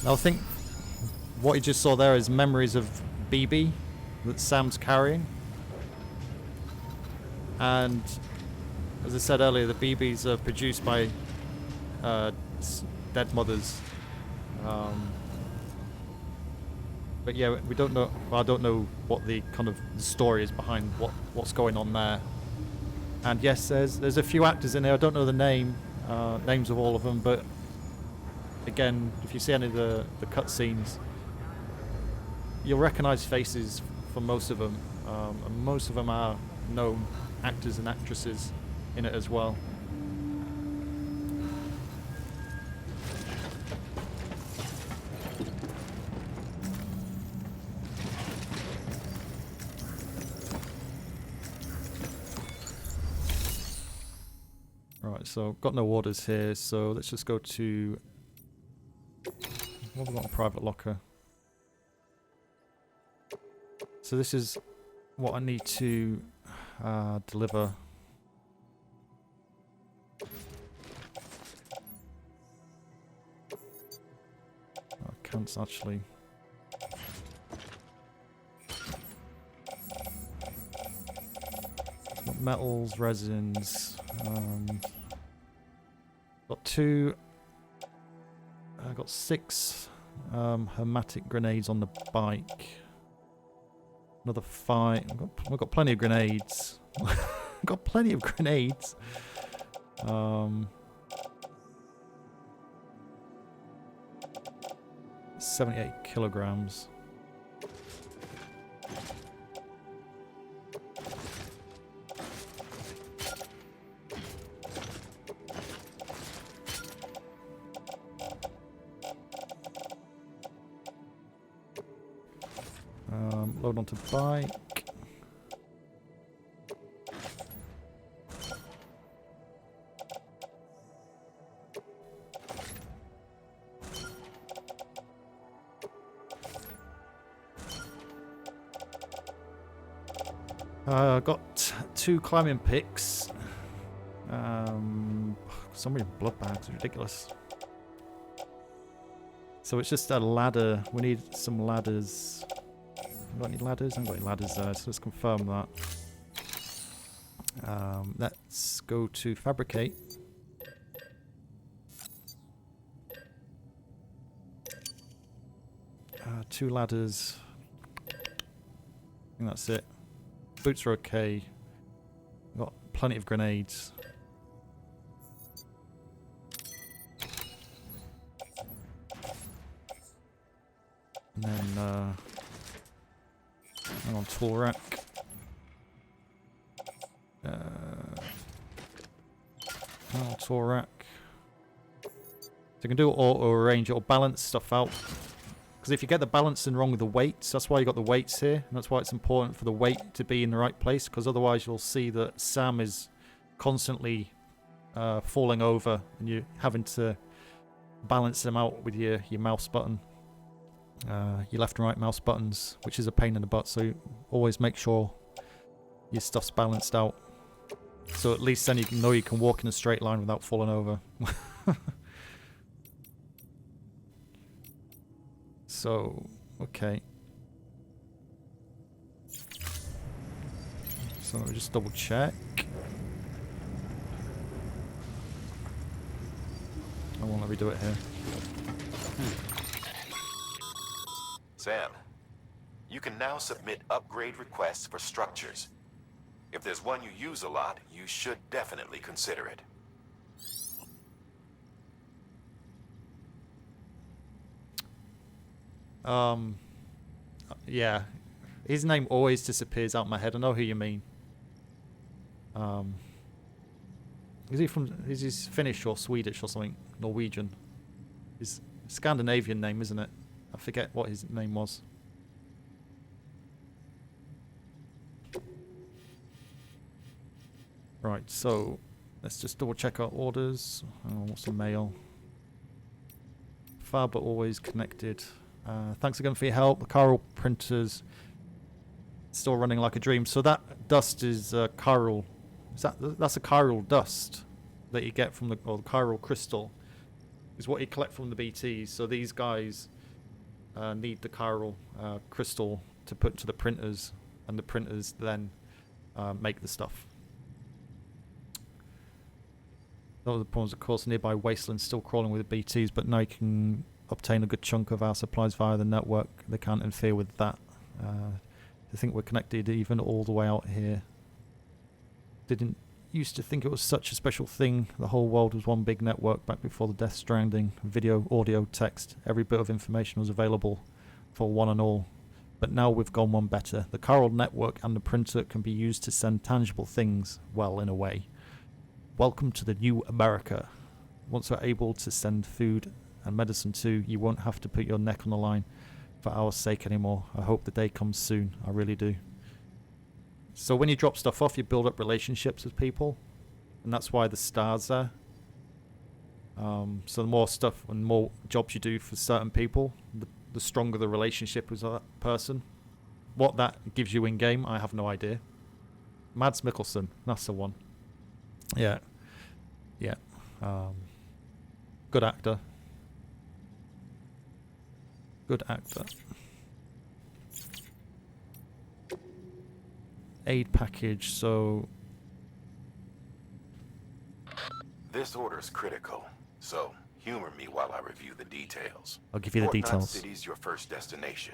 Now I think what you just saw there is memories of BB that Sam's carrying. And as I said earlier, the BBs are produced by dead mothers. But yeah, we don't know. Well, I don't know what the kind of story is behind what's going on there. And yes, there's a few actors in there. I don't know the names of all of them, but again, if you see any of the cutscenes, you'll recognise faces for most of them, and most of them are known actors and actresses in it as well. Right, Right, so got no orders here, so let's just go to... What have we got in private locker? So this is what I need to deliver. I can't actually... Got metals, resins. Got 2. I got 6 hermetic grenades on the bike. Another 5. We've got plenty of grenades. Got plenty of grenades. 78 kilograms. Load onto bike. Got 2 climbing picks. So many blood bags, ridiculous. So it's just a ladder. We need some ladders. Got any ladders? I haven't got any ladders there, so let's confirm that. Let's go to fabricate. Two ladders. I think that's it. Boots are okay. Got plenty of grenades. And then hang on, tool rack. Tool rack. So you can do auto arrange, it'll balance stuff out. Because if you get the balancing wrong with the weights, that's why you got the weights here, and that's why it's important for the weight to be in the right place, because otherwise you'll see that Sam is constantly falling over, and you're having to balance them out with your mouse button. Your left and right mouse buttons, which is a pain in the butt, so always make sure your stuff's balanced out, so at least then you can know you can walk in a straight line without falling over. So, okay. So let me just double check. I won't let me do it here. Sam, you can now submit upgrade requests for structures. If there's one you use a lot, you should definitely consider it. Yeah. His name always disappears out my head. I know who you mean. Is he Finnish or Swedish or something? Norwegian. His Scandinavian name, isn't it? I forget what his name was. Right, so let's just double check our orders. What's the mail? Far but always connected. Thanks again for your help. The chiral printer's still running like a dream. So that dust is chiral. That's a chiral dust that you get from the chiral crystal. Is what you collect from the BTs. So these guys need the chiral crystal to put to the printers, and the printers then make the stuff. Those are the problems, of course. Nearby wastelands still crawling with the BTs, but now you can obtain a good chunk of our supplies via the network. They can't interfere with that. They think we're connected even all the way out here. Didn't used to think it was such a special thing. The whole world was one big network back before the Death Stranding. Video, audio, text, every bit of information was available for one and all. But now we've gone one better. The chiral network and the printer can be used to send tangible things, well, in a way. Welcome to the new America. Once we're able to send food and medicine too, you won't have to put your neck on the line for our sake anymore. I hope the day comes soon. I really do. So when you drop stuff off, you build up relationships with people. and that's why the star's there. So the more stuff and more jobs you do for certain people, the stronger the relationship with that person. What that gives you in game, I have no idea. Mads Mikkelsen, that's the one. Yeah, yeah. Good actor. Good actor. Aid package. So This order is critical, so humor me while I review the details. I'll give you the Fort Knott details. City's your first destination.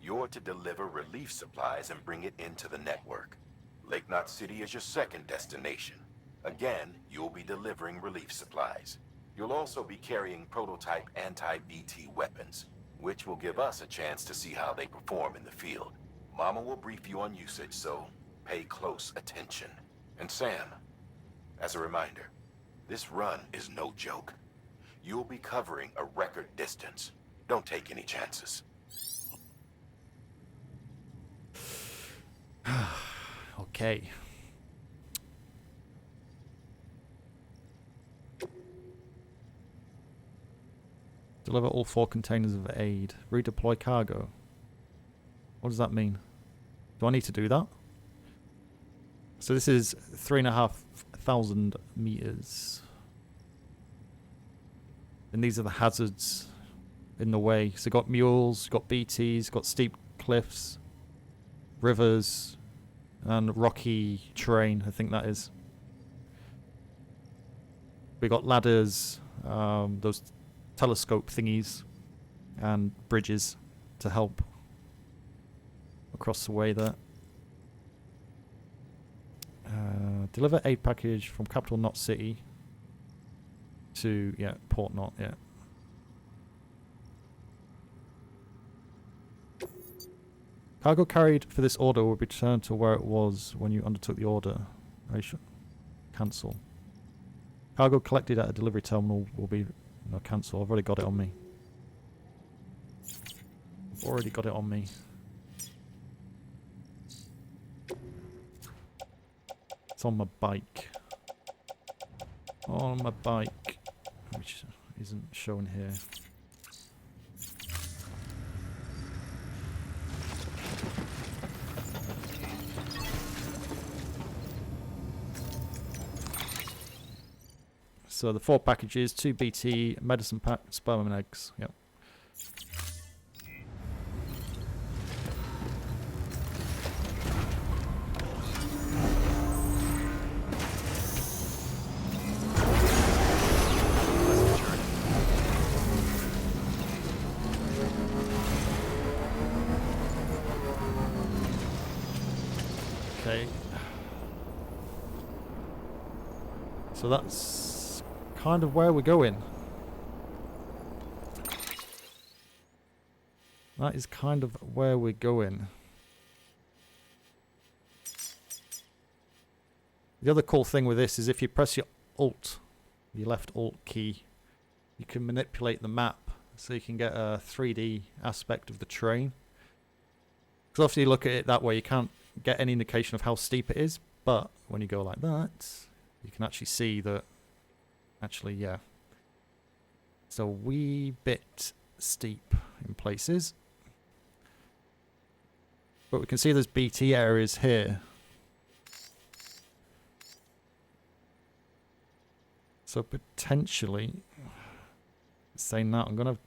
You're to deliver relief supplies and bring it into the network. Lake Knot City is your second destination. Again, you'll be delivering relief supplies. You'll also be carrying prototype anti-BT weapons, which will give us a chance to see how they perform in the field. Mama will brief you on usage, so pay close attention. And Sam, as a reminder, this run is no joke. You'll be covering a record distance. Don't take any chances. okay. Deliver all 4 containers of aid. Redeploy cargo. What does that mean? Do I need to do that? So this is 3,500 meters. And these are the hazards in the way. So got mules, got BTs, got steep cliffs, rivers, and rocky terrain, I think that is. We got ladders, those telescope thingies, and bridges to help across the way there. Deliver aid package from Capital Knot City to, yeah, Port Knot, yeah. Cargo carried for this order will be returned to where it was when you undertook the order. I should cancel. Cargo collected at a delivery terminal will be... No, cancel. I've already got it on me. I've already got it on me. It's on my bike. On my bike. Which isn't shown here. So the 4 packages, 2 BT, medicine pack, sperm and eggs. Yep. Okay. So that's kind of where we're going. That is kind of where we're going. The other cool thing with this is if you press your Alt, your left Alt key, you can manipulate the map so you can get a 3D aspect of the terrain. Because often you look at it that way, you can't get any indication of how steep it is, but when you go like that, you can actually see that, actually, yeah, it's a wee bit steep in places. But we can see there's BT areas here. So potentially, saying that, I'm gonna...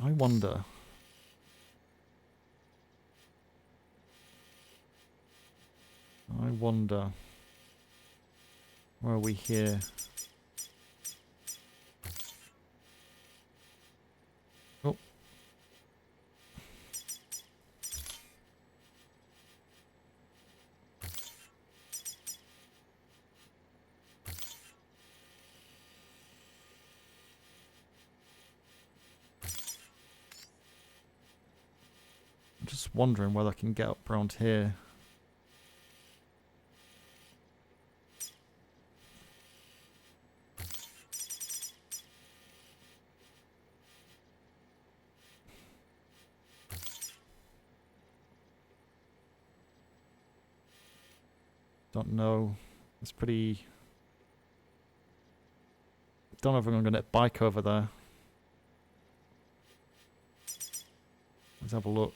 I wonder... where are we here? Oh. I'm just wondering whether I can get up around here. Don't know. It's pretty... Don't know if I'm going to get a bike over there. Let's have a look.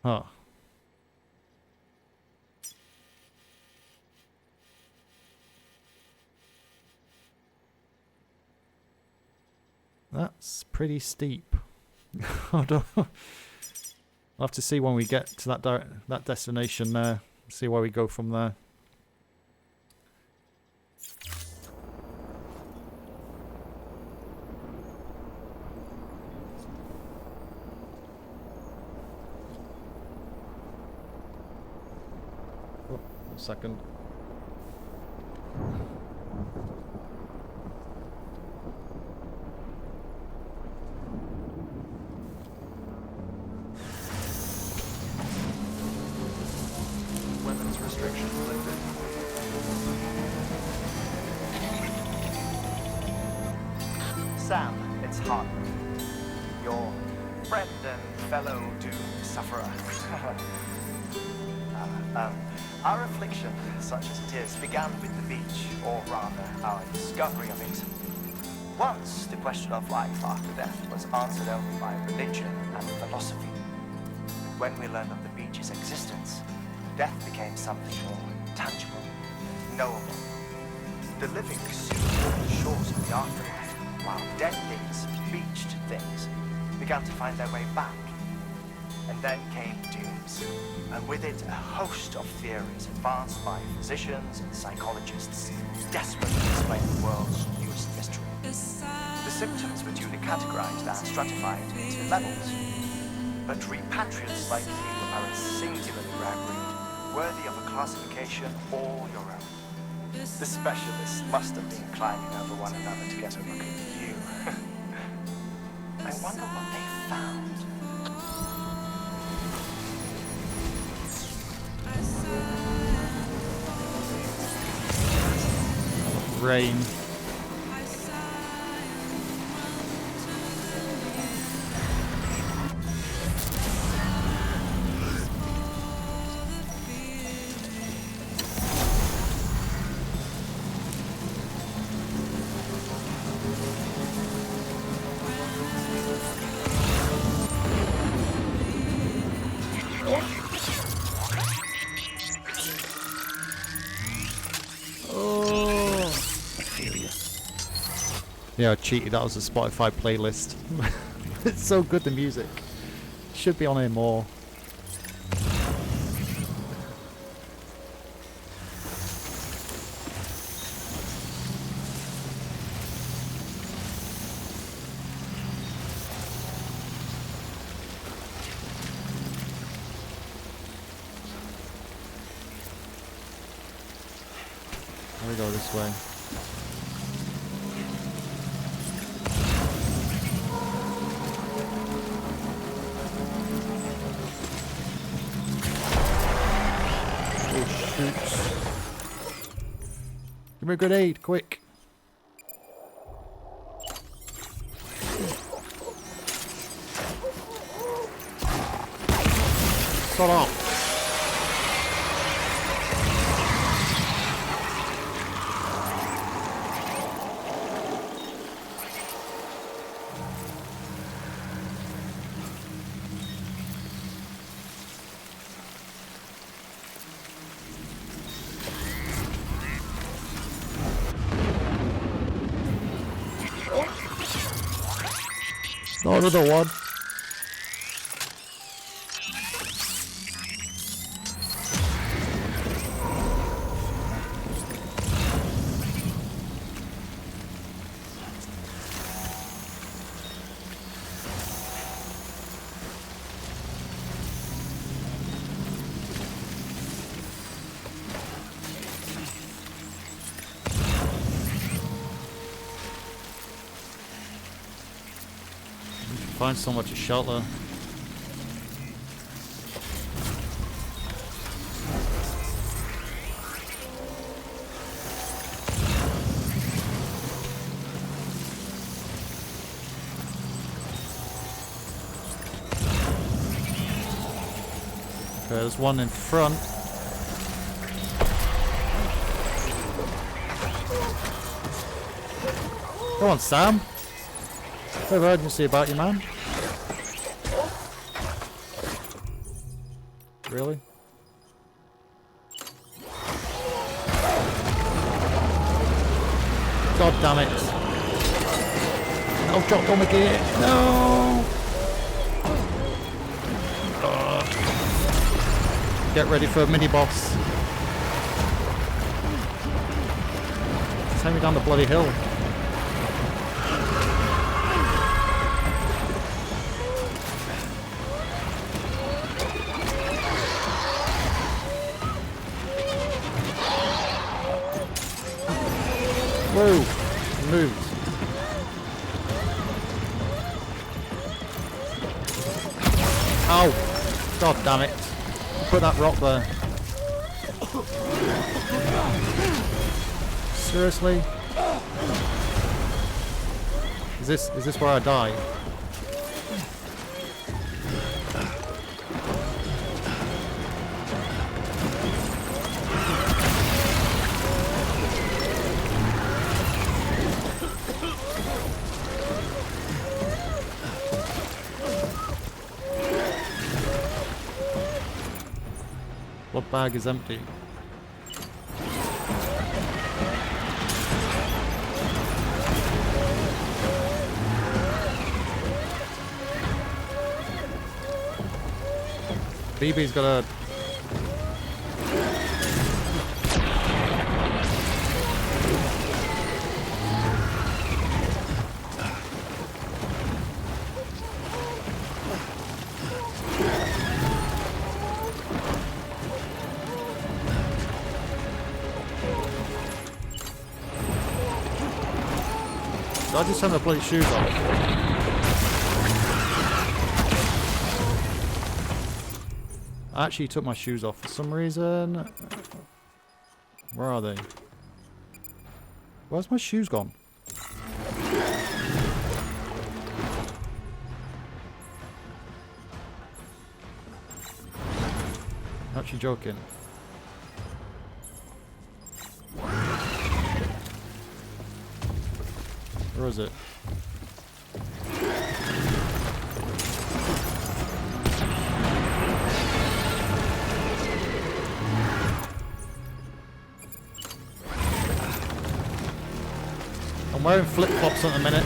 Huh. That's pretty steep. I don't know. I'll have to see when we get to that destination there. See where we go from there. Oh, 1 second. Weapons restrictions lifted. Sam, it's Hart. Your friend and fellow doom sufferer. Our affliction, such as it is, began with the beach, or rather, our discovery of it. Once, the question of life after death was answered only by religion and philosophy. When we learned of the beach's existence, death became something more tangible, knowable. The living soon walked the shores of the afterlife, while dead things, beached things, began to find their way back. And then came dooms, and with it a host of theories advanced by physicians and psychologists, desperate to explain the world's newest mystery. The symptoms were duly categorized and stratified into levels. But repatriates like you are a singularly rare breed, worthy of a classification all your own. The specialists must have been climbing over one another to get a look at you. I wonder what they found. Rain. Yeah, I cheated. That was a Spotify playlist. It's so good, the music. Should be on here more. Let me go this way. Give me a grenade, quick. Shut up. No, another one. find somewhere to shelter. Okay, there's one in front. Come on, Sam. Bit of urgency about you, man. Really? God damn it. No, drop on the gear. No! Get ready for a mini boss. Take me down the bloody hill. Whoa! Moved. Ow! God damn it! Put that rock there. Seriously? Is this where I die? What bag is empty? BB's got a... Did I just turn the bloody shoes off? I actually took my shoes off for some reason. Where are they? Where's my shoes gone? Actually joking. Where is it? I'm wearing flip-flops at the minute.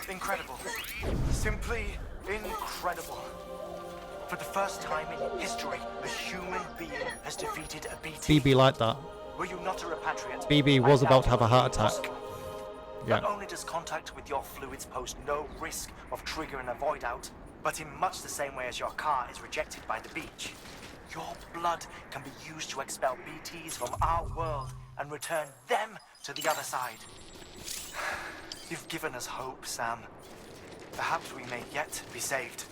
Incredible. Simply incredible. For the first time in history, a human being has defeated a BT. BB like that. Were you not a repatriate? BB was I about to doubt have a it heart was attack. possible. Yeah. Not only does contact with your fluids pose no risk of triggering a void out, but in much the same way as your car is rejected by the beach, your blood can be used to expel BTs from our world and return them to the other side. You've given us hope, Sam. Perhaps we may yet be saved.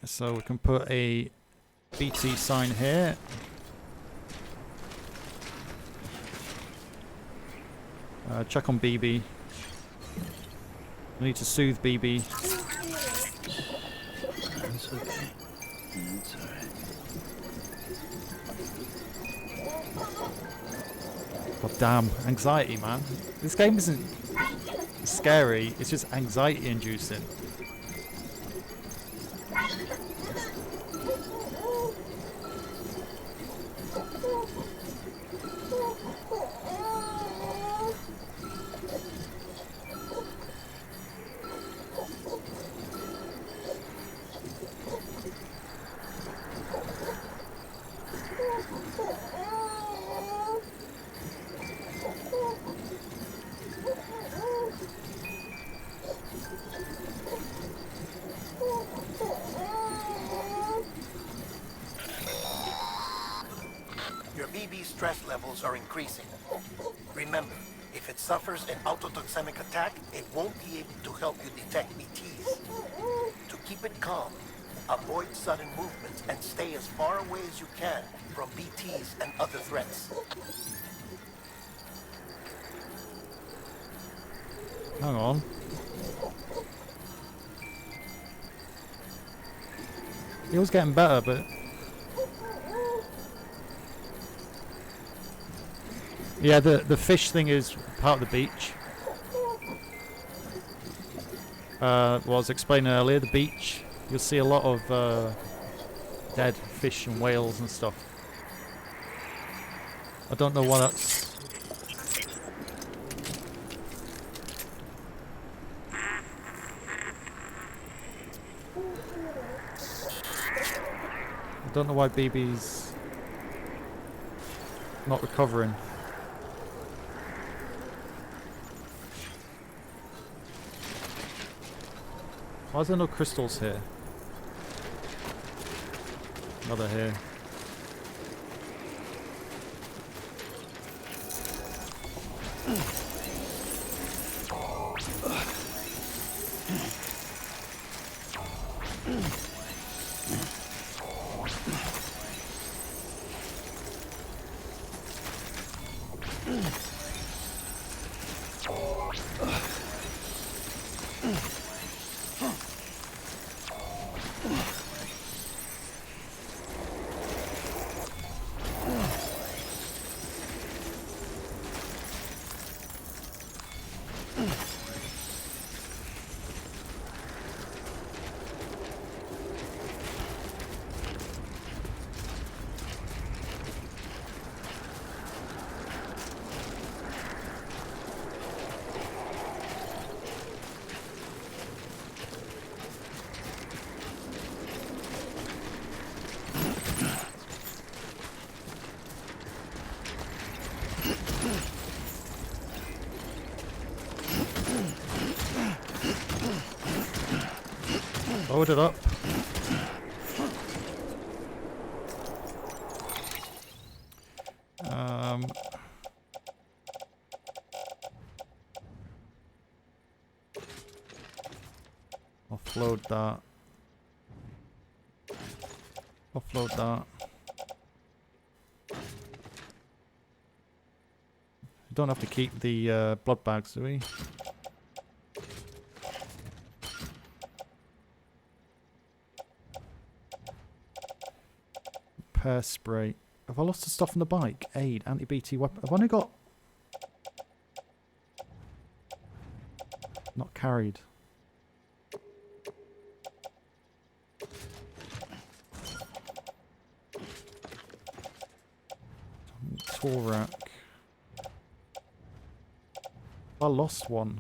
So we can put a BT sign here. Check on BB. We need to soothe BB. It's okay. It's alright. God damn, anxiety, man. This game isn't scary, it's just anxiety inducing. stress levels are increasing. Remember, if it suffers an autotoxemic attack, it won't be able to help you detect BTs. To keep it calm, avoid sudden movements and stay as far away as you can from BTs and other threats. Hang on. It was getting better, but... Yeah, the fish thing is part of the beach. What I was explaining earlier, the beach, you'll see a lot of dead fish and whales and stuff. I don't know why that's... I don't know why BB's not recovering. Why is there no crystals here? Oh, they're here. Load it up. Offload that. Offload that. We don't have to keep the blood bags, do we? Repair spray. Have I lost the stuff on the bike? Aid, anti-BT weapon. I've only got... Not carried. Tool rack. I lost one.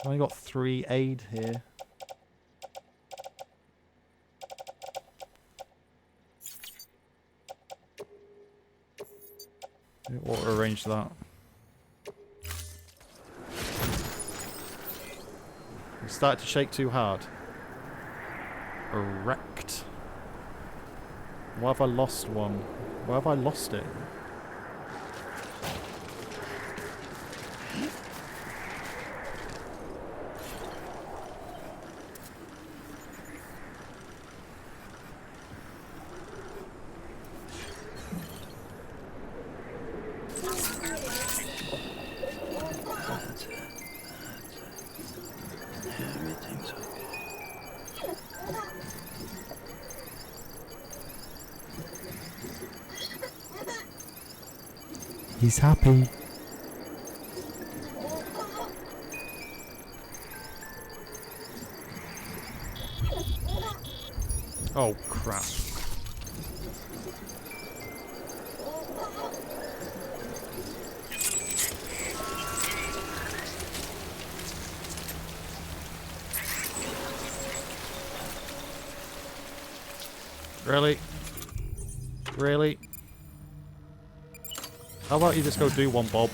I've only got 3 aid here. Auto arrange that. It started to shake too hard. Erect. Why have I lost one? Why have I lost it? That's it. Everything's okay. He's happy. Oh crap. Really? Really? How about you just go do one, Bob?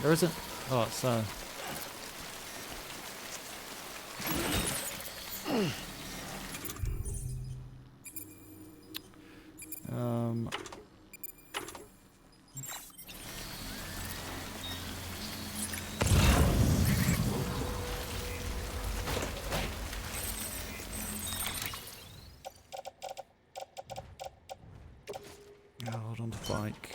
There isn't. Oh, it's hold on to bike.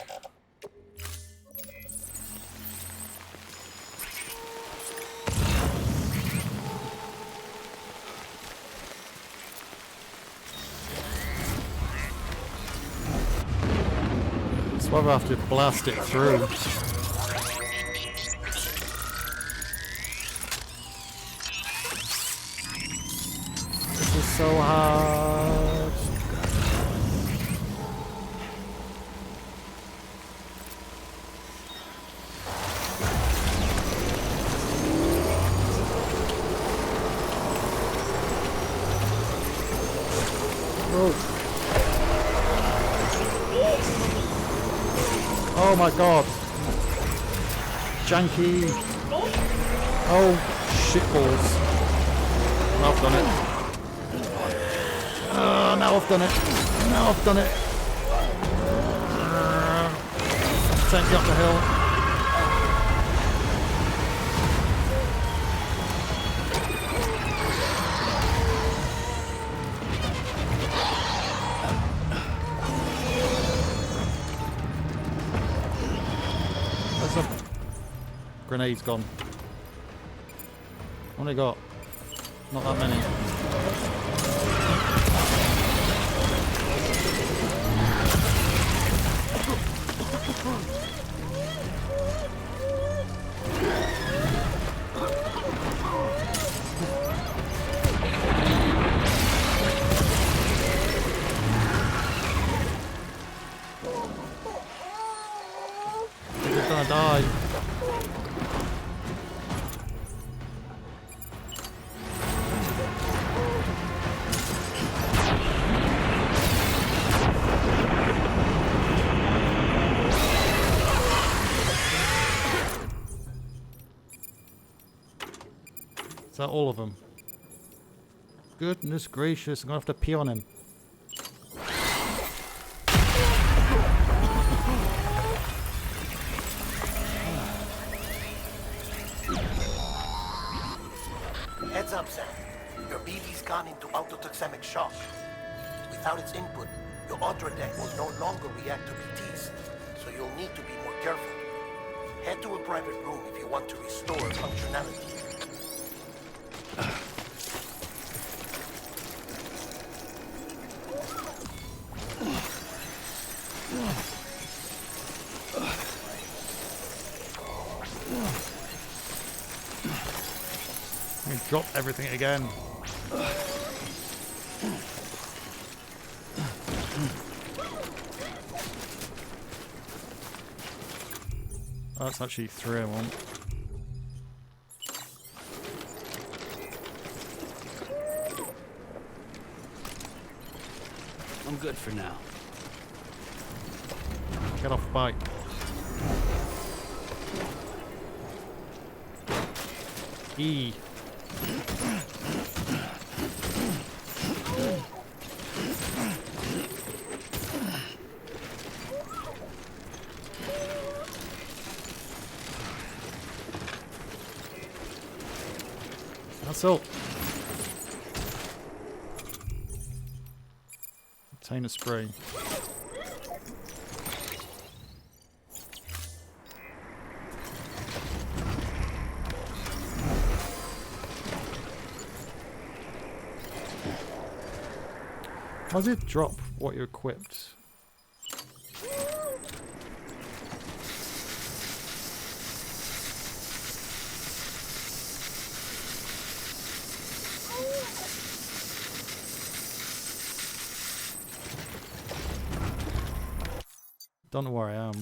It's whether I have to blast it through. This is so hard. Oh my god. Janky. Oh, shitballs. Now I've done it. Now I've done it. Now I've done it. Take you up the hill. Grenade's gone. Only got not that many. He's gonna die. Is that all of them? Goodness gracious, I'm gonna have to pee on him. Heads up, Sam. Your BB's gone into autotoxemic shock. Without its input, your Ultra deck will no longer react to BTs, so you'll need to be more careful. Head to a private room if you want to restore functionality. I dropped everything again. Oh, that's actually 3 I want. I'm good for now. Get off the bike. E. That's all. Obtain a spray. How does it drop what you equipped? Don't know where I am.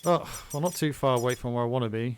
Oh, well, not too far away from where I want to be.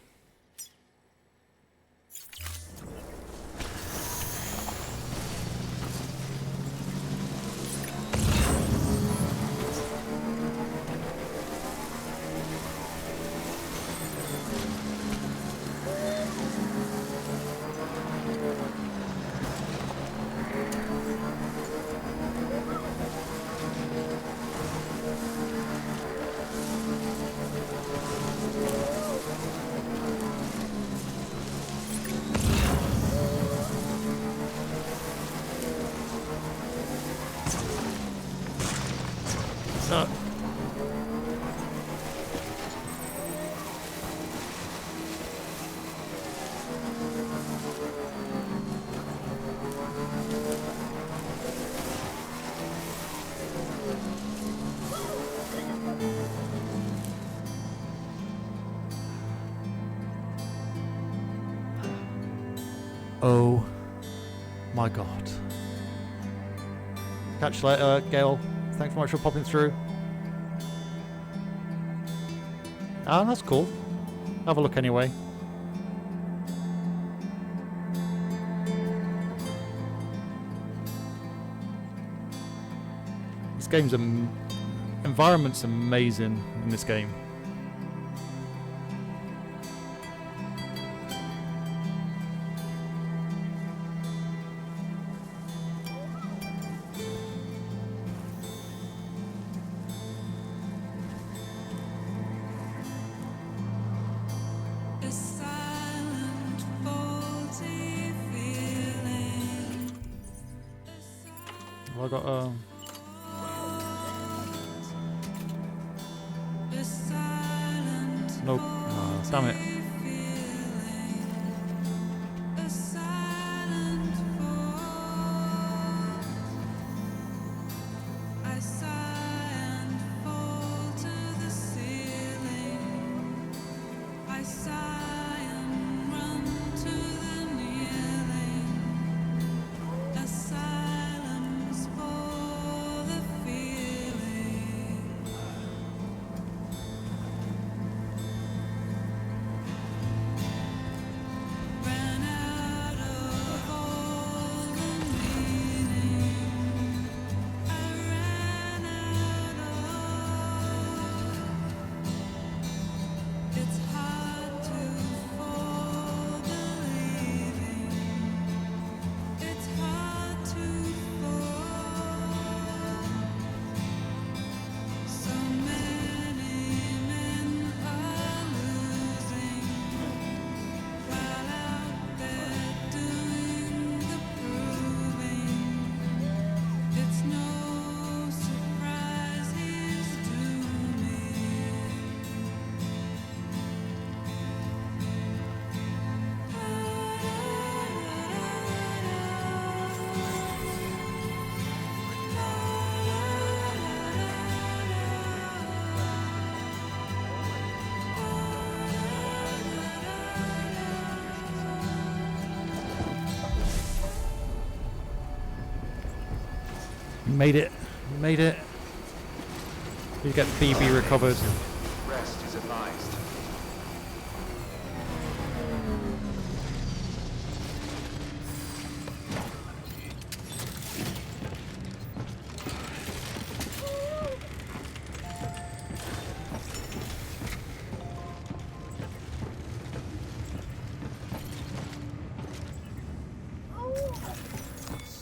Oh my god. Catch you later, Gale. Thanks so much for popping through. Ah, that's cool. Have a look anyway. This game's environment's amazing in this game. Have I got nope. Oh, damn it. Made it. Made it. You get BB recovered. Rest is advised.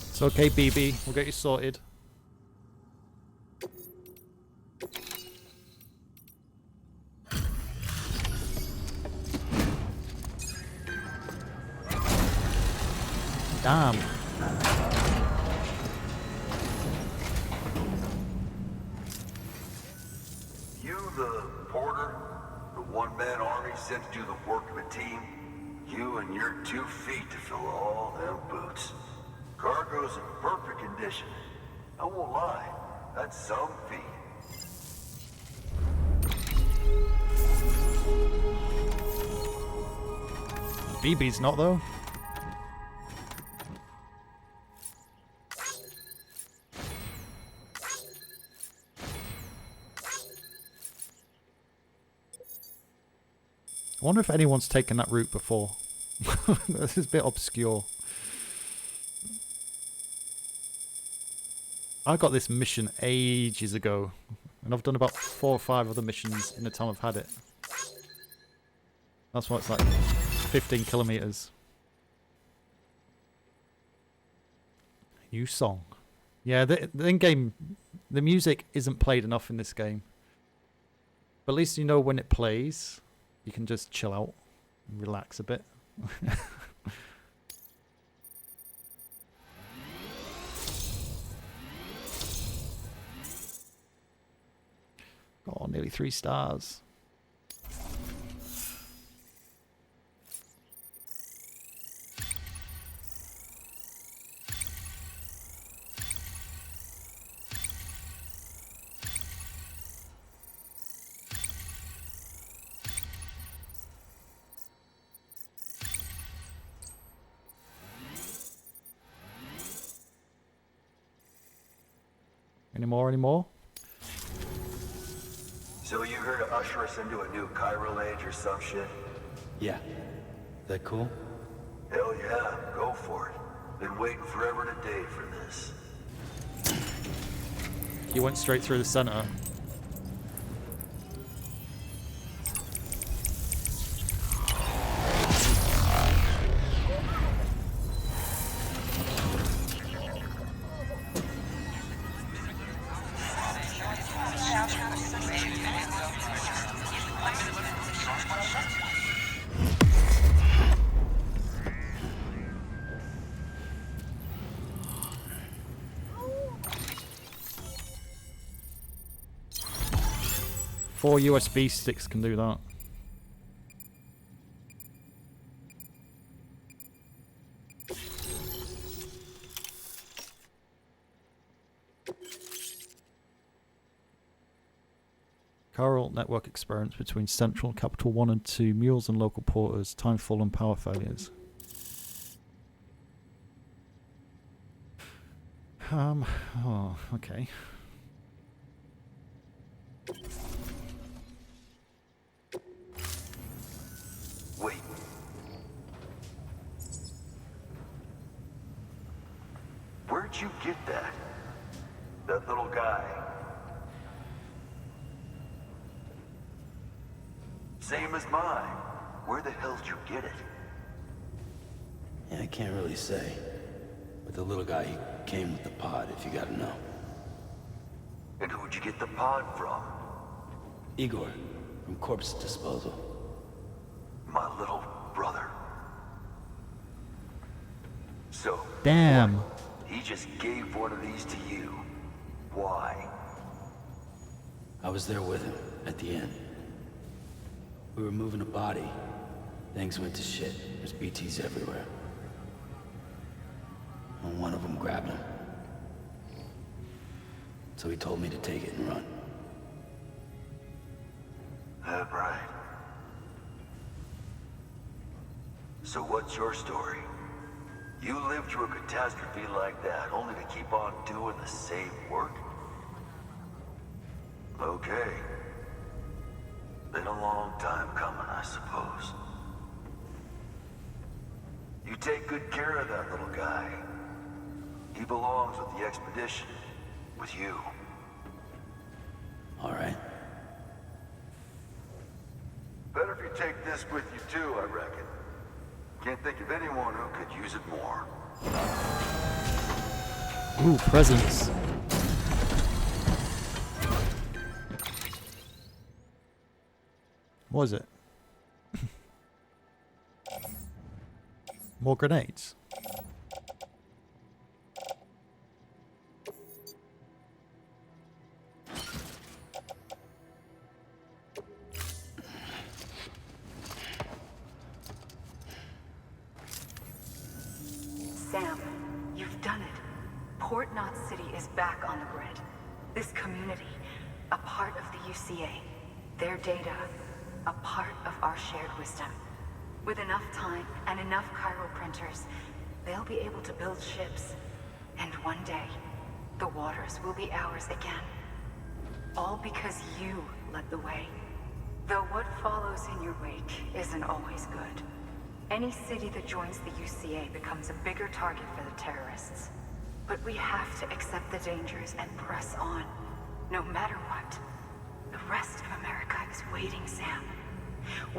It's okay, BB. We'll get you sorted. Damn. You the porter? The one-man army sent to do the work of a team? You and your 2 feet to fill all them boots. Cargo's in perfect condition. I won't lie, that's some feat. BB's not though. I wonder if anyone's taken that route before. This is a bit obscure. I got this mission ages ago, and I've done about 4 or 5 other missions in the time I've had it. That's why it's like 15 kilometers. New song. Yeah, the in-game, the music isn't played enough in this game. But at least you know when it plays, you can just chill out and relax a bit. Oh, nearly 3 stars. Any more? So you here to usher us into a new chiral age or some shit? Yeah. That cool? Hell yeah, go for it. Been waiting forever and a day for this. You went straight through the center. Four USB sticks can do that. Chiral network experiments between Central, Capital 1 and 2, mules and local porters, timefall and power failures. Oh, okay. Wait. Where'd you get that? That little guy? Same as mine. Where the hell did you get it? Yeah, I can't really say. But the little guy, he came with the pod, if you gotta know. And who'd you get the pod from? Igor, from Corpse Disposal. My little brother. So, Damn. he just gave one of these to you. Why? I was there with him, at the end. We were moving a body. Things went to shit. There's BTs everywhere. And one of them grabbed him. So he told me to take it and run. That right. So what's your story? You lived through a catastrophe like that, only to keep on doing the same work? Okay. Been a long time coming, I suppose. You take good care of that little guy. He belongs with the expedition. With you. All right. Better if you take this with you too, I reckon. Can't think of anyone who could use it more. Ooh, presents. What is it? More grenades. Sam, you've done it. Port Knot City is back on the grid. This community, a part of the UCA. Their data, a part of our shared wisdom. With enough time and enough chiral printers, they'll be able to build ships. And one day, the waters will be ours again. All because you led the way. Though what follows in your wake isn't always good. Any city that joins the UCA becomes a bigger target for the terrorists. But we have to accept the dangers and press on, no matter what. The rest of America is waiting, Sam.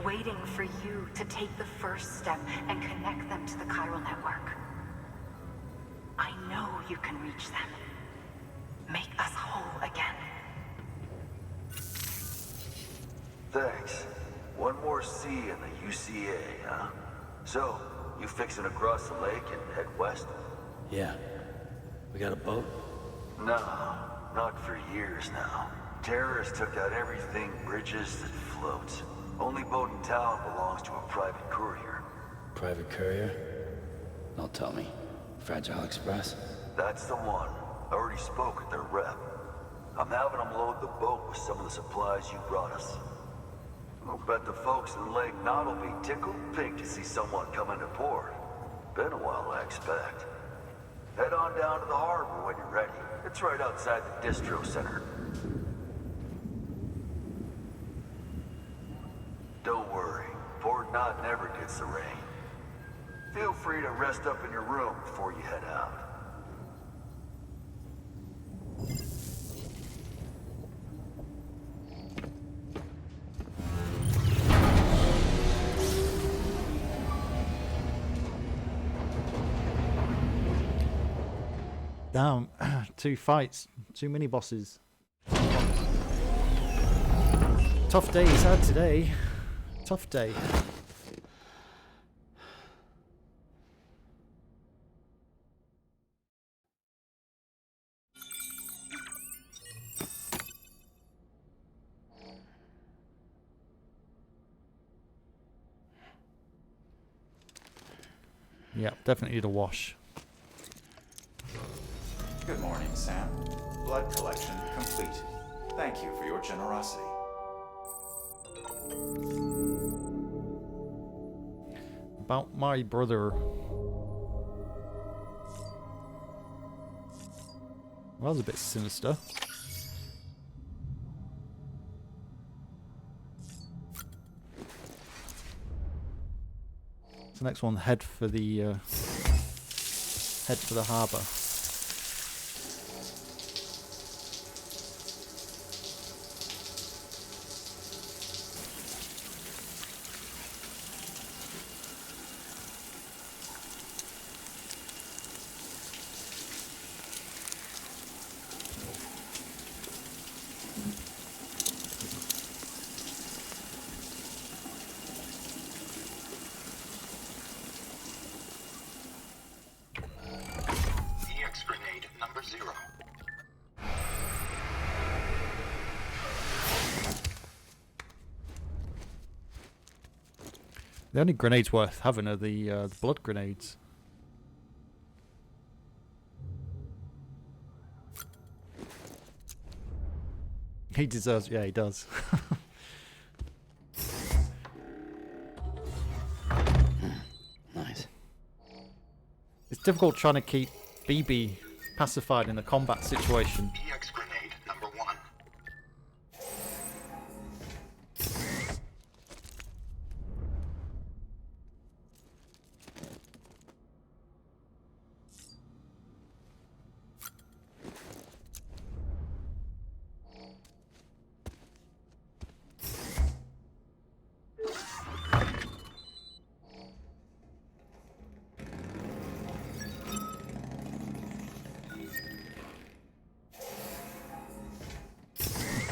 Waiting for you to take the first step and connect them to the chiral network. I know you can reach them. Make us whole again. Thanks. One more C in the UCA, huh? So, you fixing to cross the lake and head west? Yeah. We got a boat? No, not for years now. Terrorists took out everything bridges that floats. Only boat in town belongs to a private courier. Private courier? Don't tell me. Fragile Express? That's the one. I already spoke with their rep. I'm having them load the boat with some of the supplies you brought us. I'll bet the folks in Lake Knot will be tickled pink to see someone come into port. Been a while, I expect. Head on down to the harbor when you're ready. It's right outside the distro center. Don't worry, Port Knot never gets the rain. Feel free to rest up in your room before you head out. Damn, 2 fights, 2 mini bosses. Tough day he's had today. Tough day. Yeah, definitely need a wash. Good morning, Sam. Blood collection complete. Thank you for your generosity. About my brother. Well, that was a bit sinister. So next one, head for the harbour. EX grenade number 0. The only grenades worth having are the blood grenades. He deserves, yeah, he does. Nice. It's difficult trying to keep BB pacified in a combat situation. EX grenade number 1.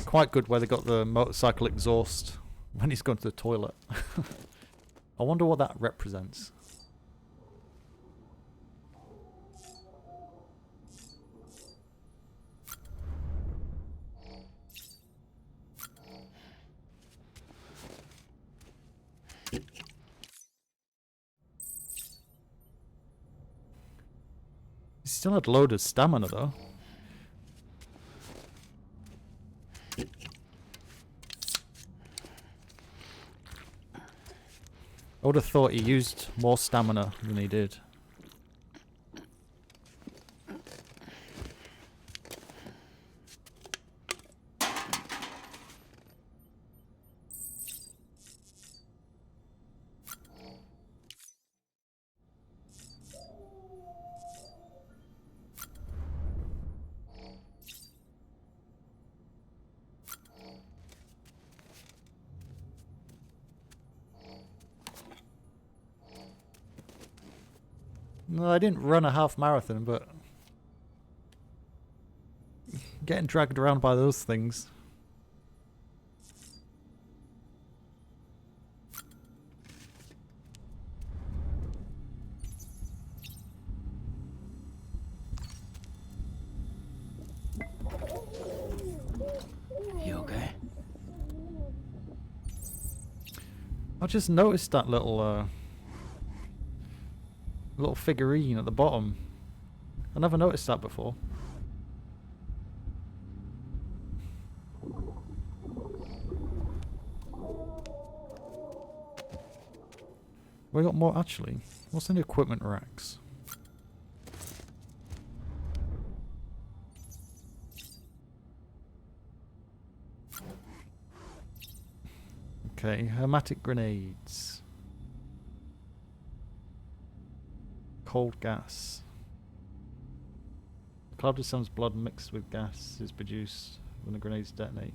Quite good where they got the motorcycle exhaust when he's gone to the toilet. I wonder what that represents. He still had a load of stamina though. I would have thought he used more stamina than he did. No, I didn't run a half marathon, but getting dragged around by those things. You okay? I just noticed that little little figurine at the bottom. I never noticed that before. We got more actually. What's in the equipment racks? Okay, hermetic grenades. Cold gas. A cloud of someone's blood mixed with gas is produced when the grenades detonate.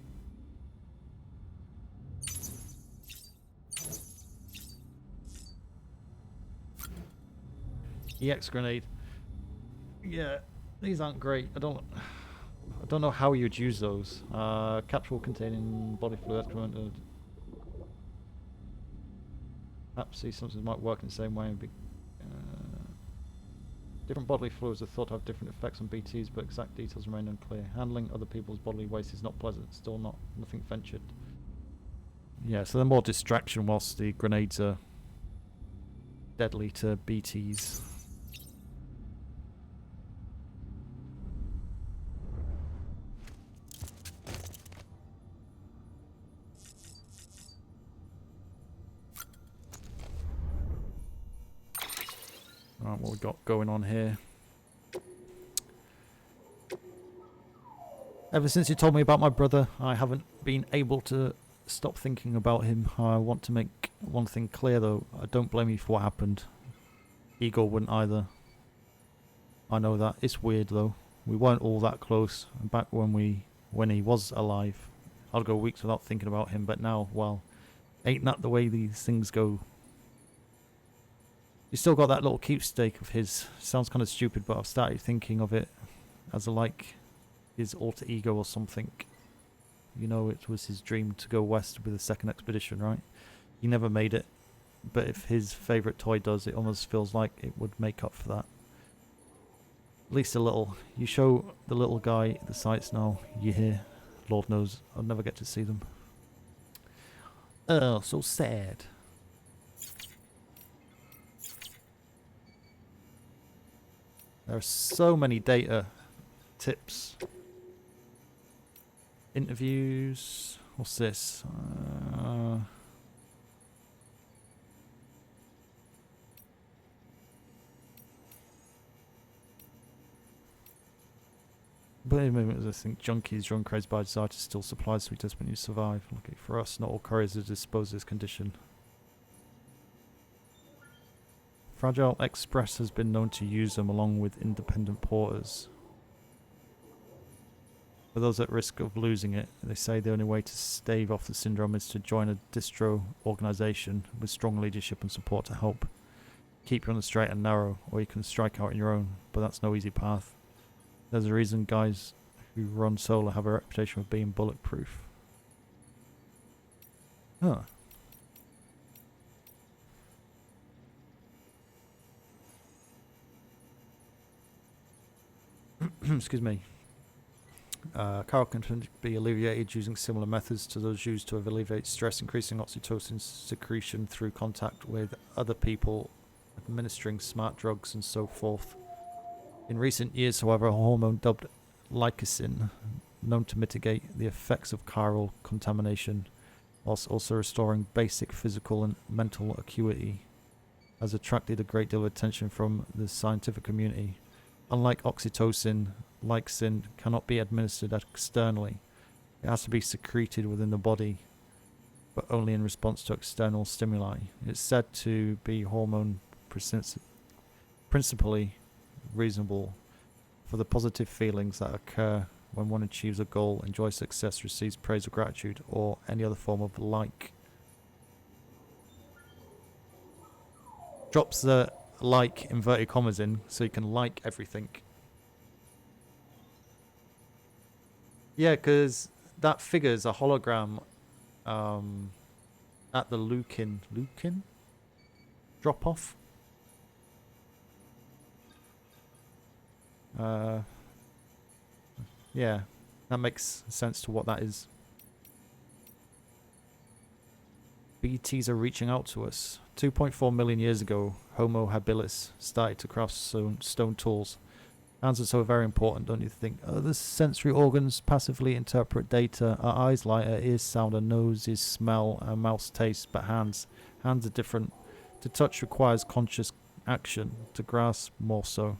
EX grenade. Yeah, these aren't great. I don't know how you'd use those. Capsule containing body fluid excrement. Perhaps see something might work in the same way. And different bodily fluids are thought to have different effects on BTs, but exact details remain unclear. Handling other people's bodily waste is not pleasant. Still nothing ventured. Yeah, so they're more distraction, whilst the grenades are deadly to BTs. Right, what we got going on here? Ever since you told me about my brother, I haven't been able to stop thinking about him. I want to make one thing clear though. I don't blame you for what happened. Igor wouldn't either. I know that. It's weird though. We weren't all that close. And back when he was alive, I'd go weeks without thinking about him, but now, well, ain't that the way these things go? You still got that little keepsake of his. Sounds kind of stupid, but I've started thinking of it as his alter ego or something. You know, it was his dream to go west with a second expedition, right? He never made it, but if his favourite toy does, it almost feels like it would make up for that. At least a little. You show the little guy the sights now, you hear. Lord knows, I'll never get to see them. Oh, so sad. There are so many data tips. Interviews. What's this? But I think junkies run crazy by desire to steal supplies so we desperately survive. Lucky for us, not all couriers are disposed of this condition. Fragile Express has been known to use them along with independent porters. For those at risk of losing it, they say the only way to stave off the syndrome is to join a distro organisation with strong leadership and support to help keep you on the straight and narrow, or you can strike out on your own, but that's no easy path. There's a reason guys who run solo have a reputation of being bulletproof. Huh. Excuse me. Carl can be alleviated using similar methods to those used to alleviate stress, increasing oxytocin secretion through contact with other people, administering smart drugs and so forth. In recent years, however, a hormone dubbed lycocin, known to mitigate the effects of chiral contamination, whilst also restoring basic physical and mental acuity, has attracted a great deal of attention from the scientific community. Unlike oxytocin, lycocin cannot be administered externally. It has to be secreted within the body, but only in response to external stimuli. It's said to be hormone principally reasonable for the positive feelings that occur when one achieves a goal, enjoys success, receives praise or gratitude, or any other form of like. Drops the like inverted commas in so you can like everything. Yeah, because that figure's a hologram at the Lukin drop off. Yeah, that makes sense to what that is. BTs are reaching out to us. 2.4 million years ago, Homo habilis started to craft stone tools. Hands are so very important, don't you think? The sensory organs passively interpret data. Our eyes light, our ears sound, our noses smell, our mouths taste, but hands are different. To touch requires conscious action, to grasp more so.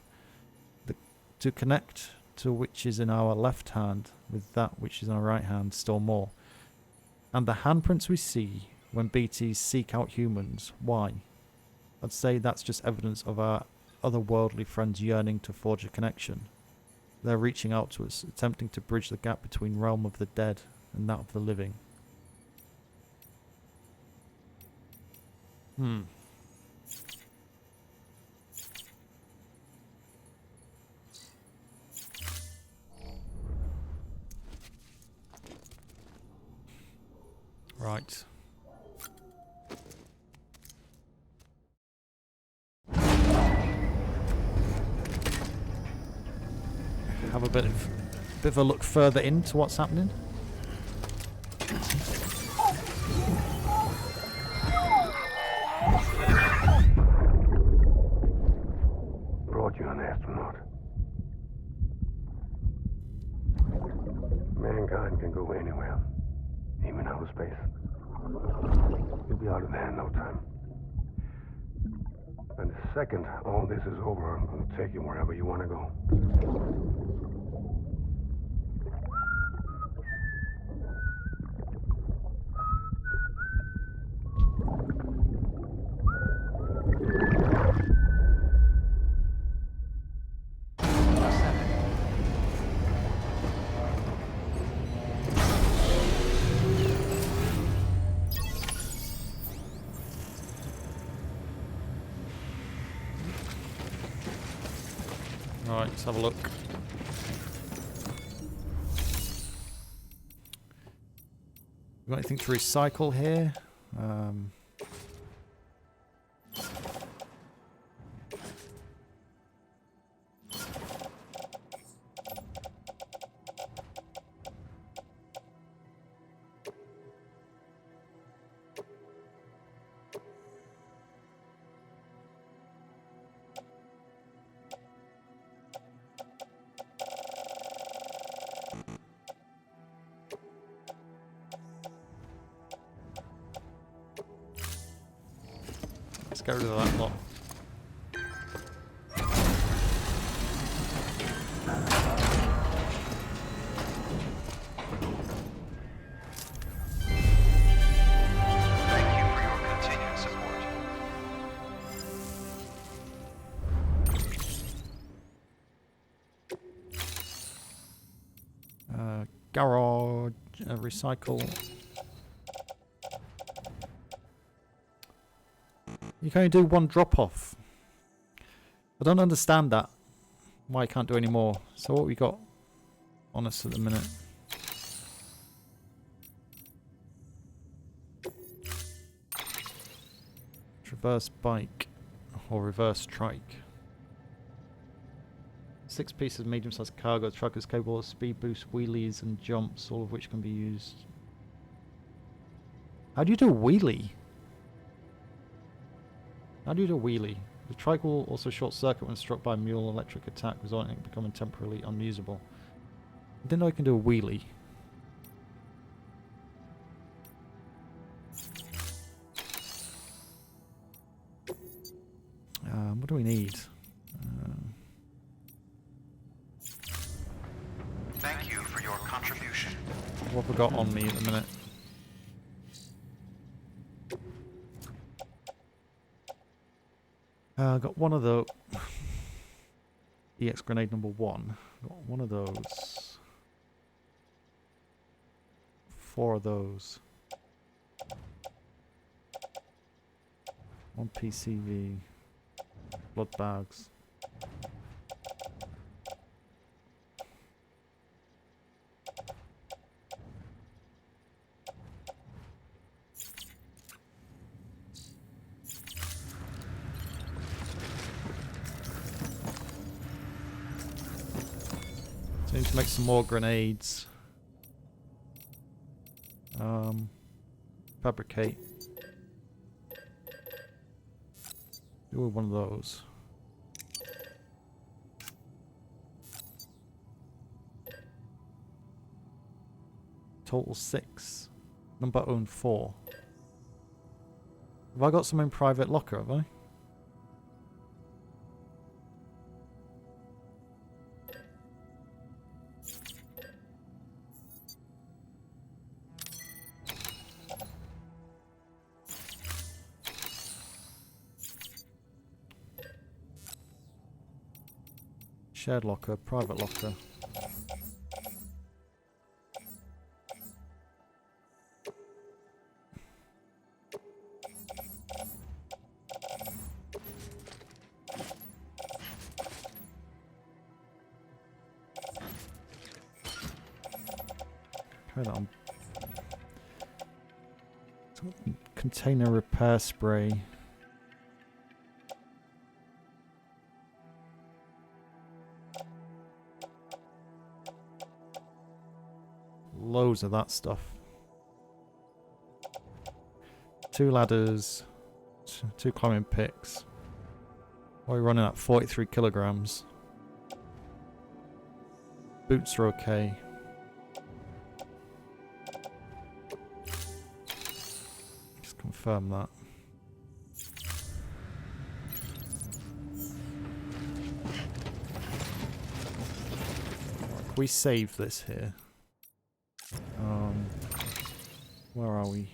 To connect to which is in our left hand with that which is in our right hand, still more. And the handprints we see when BTs seek out humans. Why? I'd say that's just evidence of our otherworldly friends yearning to forge a connection. They're reaching out to us, attempting to bridge the gap between realm of the dead and that of the living. Right. Have a bit of a look further into what's happening. Brought you an astronaut. Mankind can go anywhere, even outer space. You'll be out of there in no time. And the second all this is over, I'm going to take you wherever you want to go. Alright, let's have a look. Got anything to recycle here? Let's get rid of that lot. Thank you for your continued support. Garage, recycle. You can only do one drop off. I don't understand that. Why I can't do any more. So what we got on us at the minute? Reverse bike or reverse trike. 6 pieces of medium-sized cargo truck is capable of speed boost, wheelies and jumps, all of which can be used. How do you do a wheelie? How do you do a wheelie? The trike will also short circuit when struck by a mule electric attack, resulting in it becoming temporarily unusable. I didn't know I can do a wheelie. What do we need? Thank you for your contribution. What have I got on me at the minute? I got one of the EX grenade number 1. Got one of those. 4 of those. 1 PCV. Blood bags. So I need to make some more grenades. Fabricate. Do one of those. Total 6. Number owned 4. Have I got some in private locker, have I? Shared locker, private locker. Carry that on. Container repair spray. Loads of that stuff. 2 ladders, 2 climbing picks. Why are we running at 43 kilograms? Boots are okay. Just confirm that. Right, can we save this here? Where are we?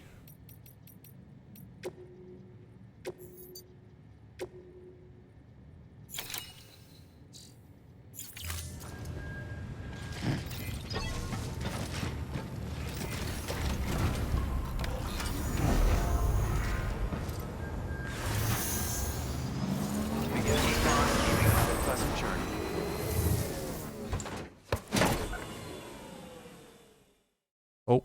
Oh.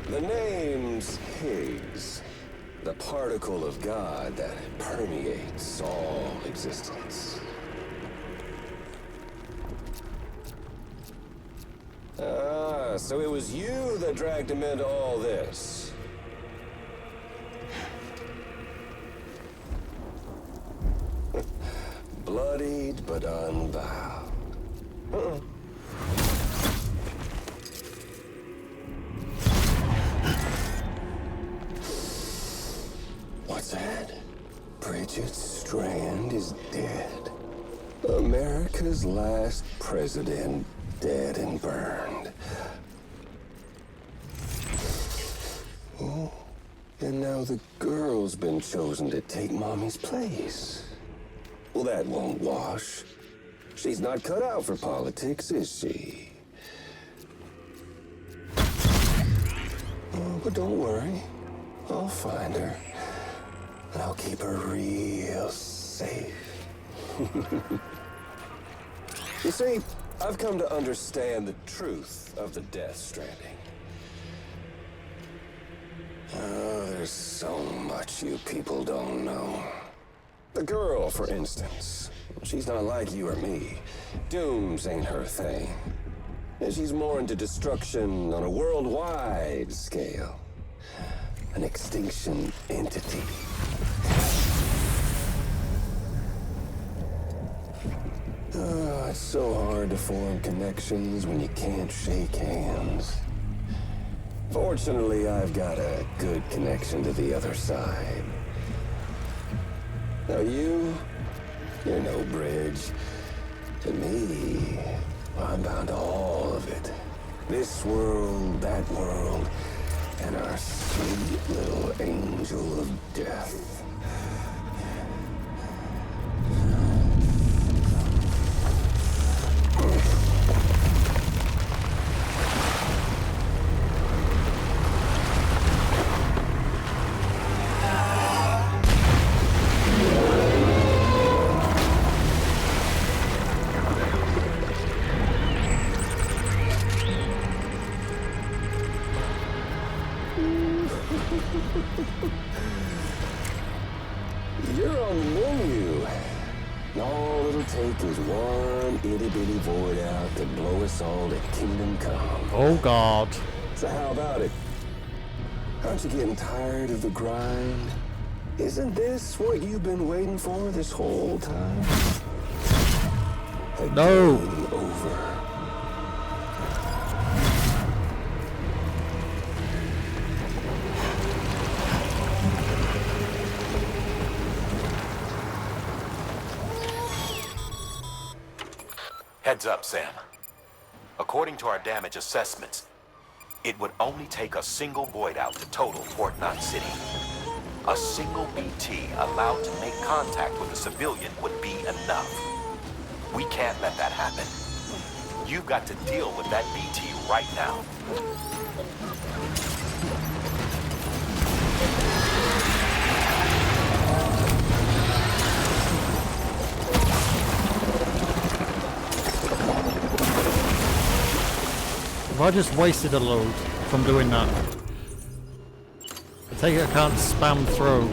The name's Higgs, the particle of God that permeates all existence. Ah, so it was you that dragged him into all this. Bloodied but unbowed. What's that? Bridget Strand is dead. America's last president dead and burned. Oh, and now the girl's been chosen to take Mommy's place. Well, that won't wash. She's not cut out for politics, is she? Oh, but don't worry. I'll find her. And I'll keep her real safe. You see, I've come to understand the truth of the Death Stranding. Oh, there's so much you people don't know. The girl, for instance. She's not like you or me. Dooms ain't her thing. And she's more into destruction on a worldwide scale. An extinction entity. Oh, it's so hard to form connections when you can't shake hands. Fortunately, I've got a good connection to the other side. Now you're no bridge. To me, I'm bound to all of it. This world, that world, and our sweet little angel of death. You're on the menu. All it'll take is one itty-bitty void out to blow us all to kingdom come. Oh God. So how about it? Aren't you getting tired of the grind? Isn't this what you've been waiting for this whole time? No. Game over. Heads up, Sam. According to our damage assessments, it would only take a single void out to total Port Knot City. A single BT allowed to make contact with a civilian would be enough. We can't let that happen. You've got to deal with that BT right now. I just wasted a load from doing that. I take it I can't spam through.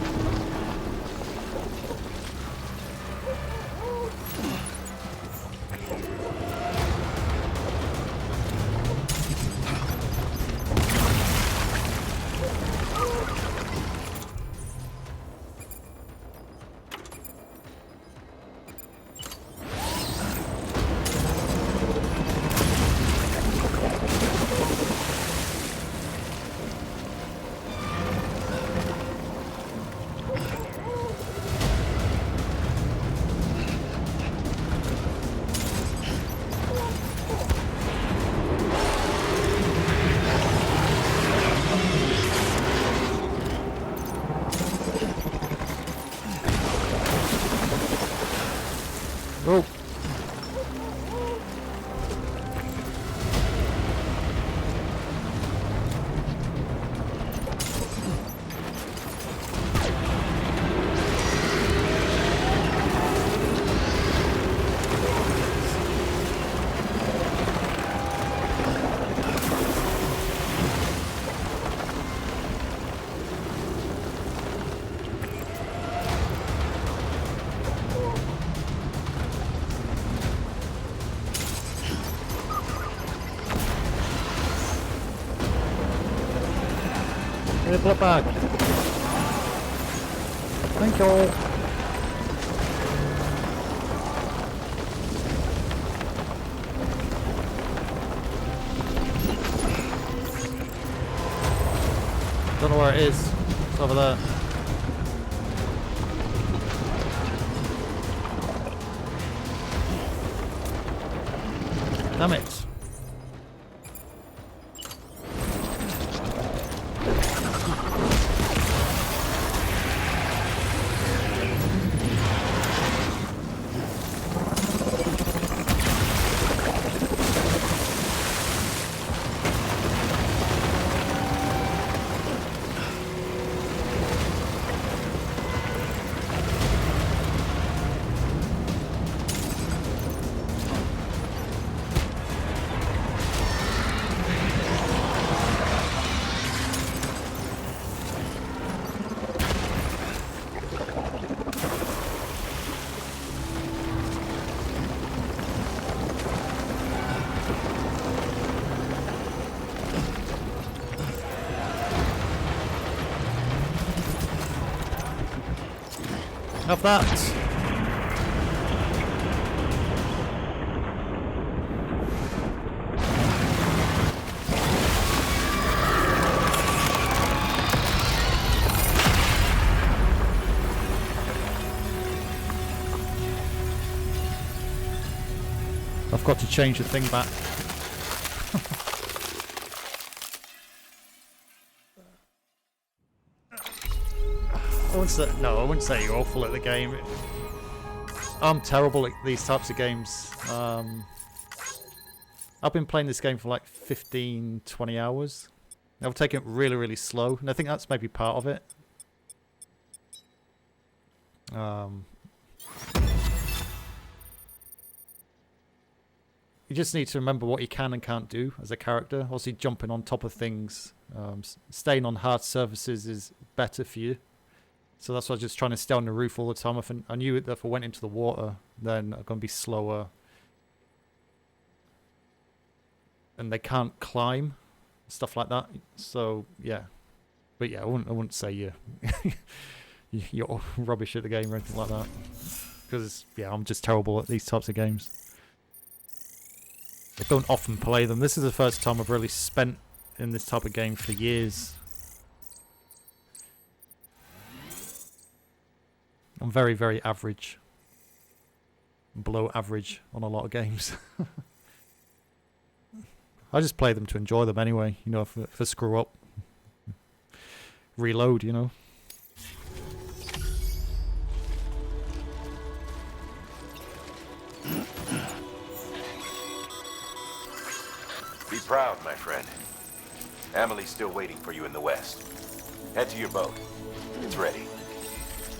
Oh. Flip back. Thank you. Don't know where it is. It's over there. Damn it. Have that. I've got to change the thing back. I wouldn't say you're awful at the game. I'm terrible at these types of games. I've been playing this game for like 15, 20 hours. I've taken it really, really slow, and I think that's maybe part of it. You just need to remember what you can and can't do as a character. Obviously, jumping on top of things, staying on hard surfaces is better for you. So that's why I was just trying to stay on the roof all the time. I knew that if I went into the water, then I'm going to be slower. And they can't climb, stuff like that. So, yeah. But yeah, I wouldn't say you're rubbish at the game or anything like that. Because, yeah, I'm just terrible at these types of games. I don't often play them. This is the first time I've really spent in this type of game for years. I'm very, very average. Below average on a lot of games. I just play them to enjoy them anyway. You know, if I screw up, reload, you know. Be proud, my friend. Amelie's still waiting for you in the west. Head to your boat. It's ready.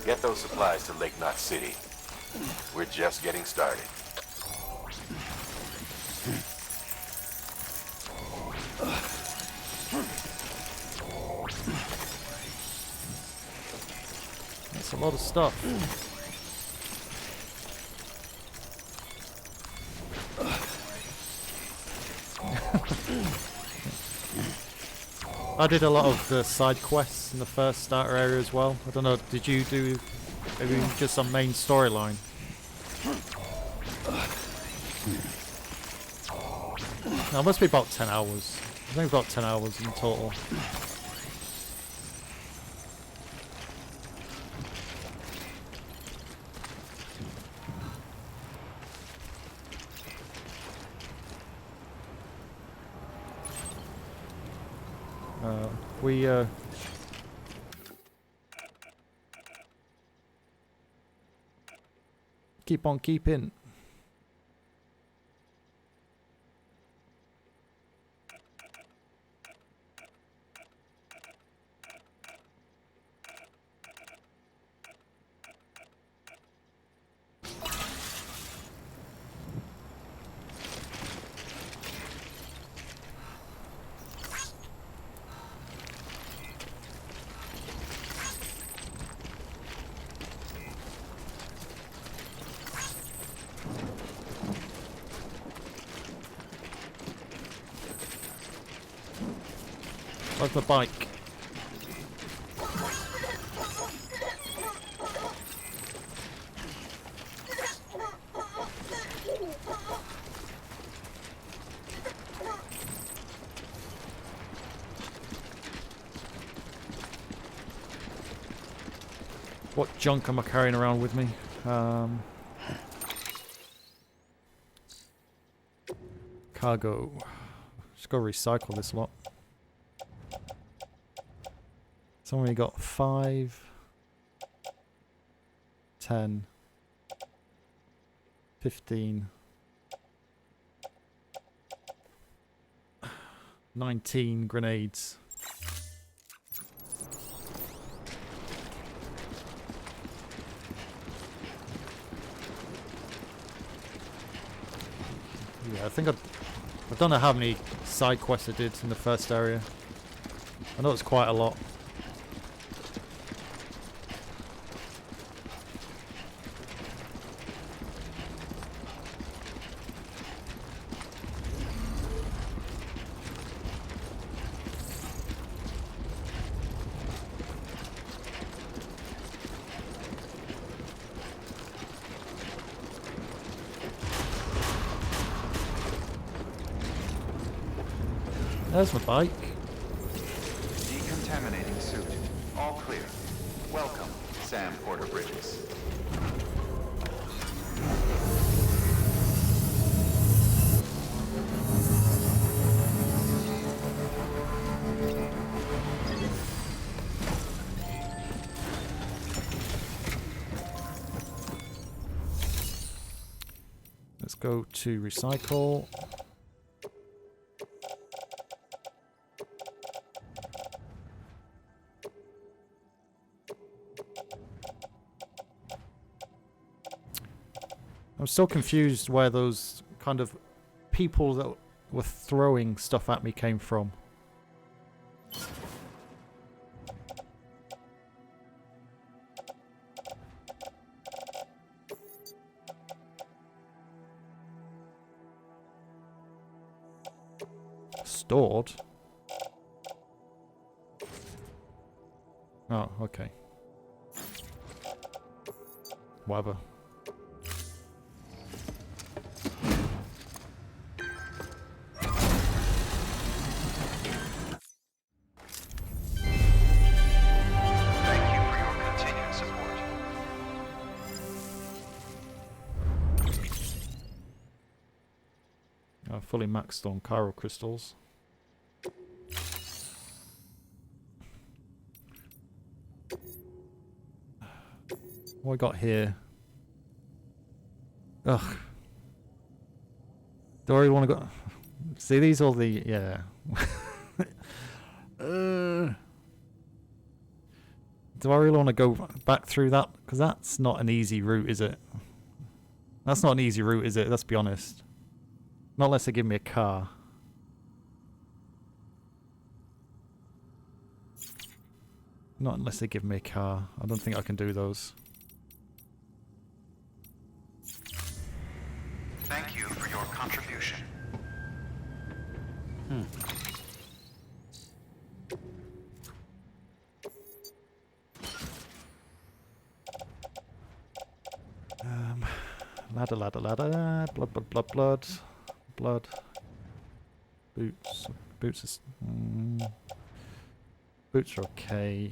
Get those supplies to Lake Knot City. We're just getting started. That's a lot of stuff. I did a lot of the side quests in the first starter area as well. I don't know, did you do maybe just some main storyline? No, it must be about 10 hours. I think about 10 hours in total. Keep on keeping. Where's the bike? What junk am I carrying around with me? Cargo. Just go recycle this lot. So we got 5, 10, 15, 19 grenades. Yeah, I think I don't know how many side quests I did in the first area. I know it's quite a lot. There's my bike. Decontaminating suit. All clear. Welcome, Sam Porter Bridges. Let's go to recycle. I'm still confused where those kind of people that were throwing stuff at me came from. Stored? Oh, okay. Whatever. Thank you for your continued support. Fully maxed on chiral crystals. What I got here? Ugh. Do I really want to go? See, these are the yeah. Do I really want to go back through that? Because that's not an easy route, is it? That's not an easy route, is it? Let's be honest. Not unless they give me a car. Not unless they give me a car. I don't think I can do those. Thank you for your contribution. Ladder, ladder, ladder. Blood, blood, blood, blood. Blood. Boots. Boots is... Boots are okay.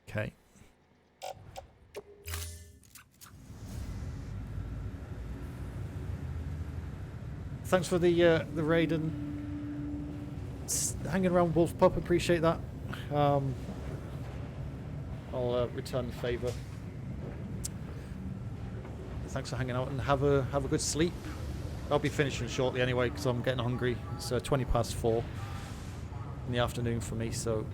Okay. Thanks for the raid and hanging around, Wolf Pup. Appreciate that. I'll return the favour. Thanks for hanging out and have a good sleep. I'll be finishing shortly anyway because I'm getting hungry. It's 20 past 4 in the afternoon for me, so.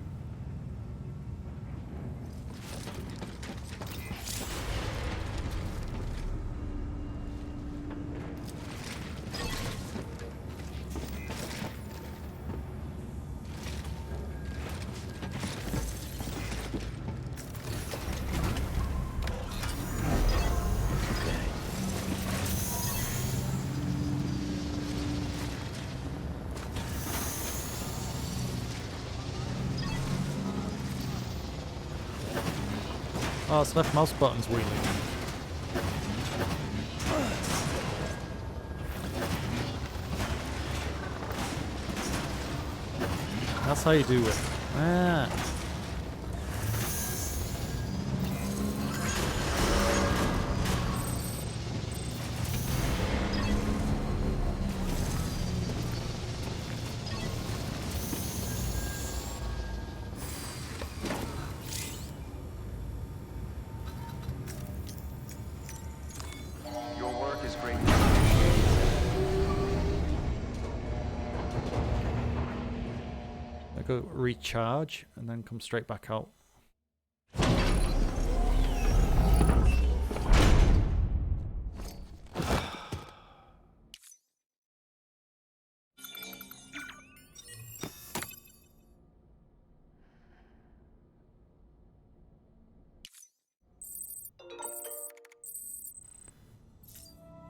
Oh, it's left mouse button's wheeling. That's how you do it. Ah. Your work is great. I go recharge and then come straight back out.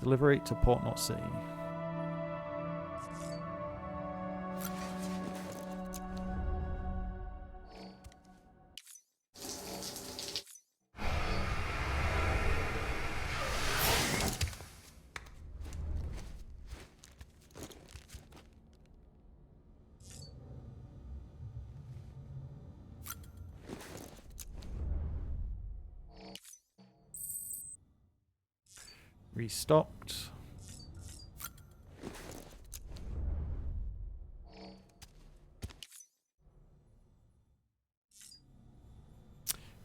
Deliver it to Port Knot City. Restocked.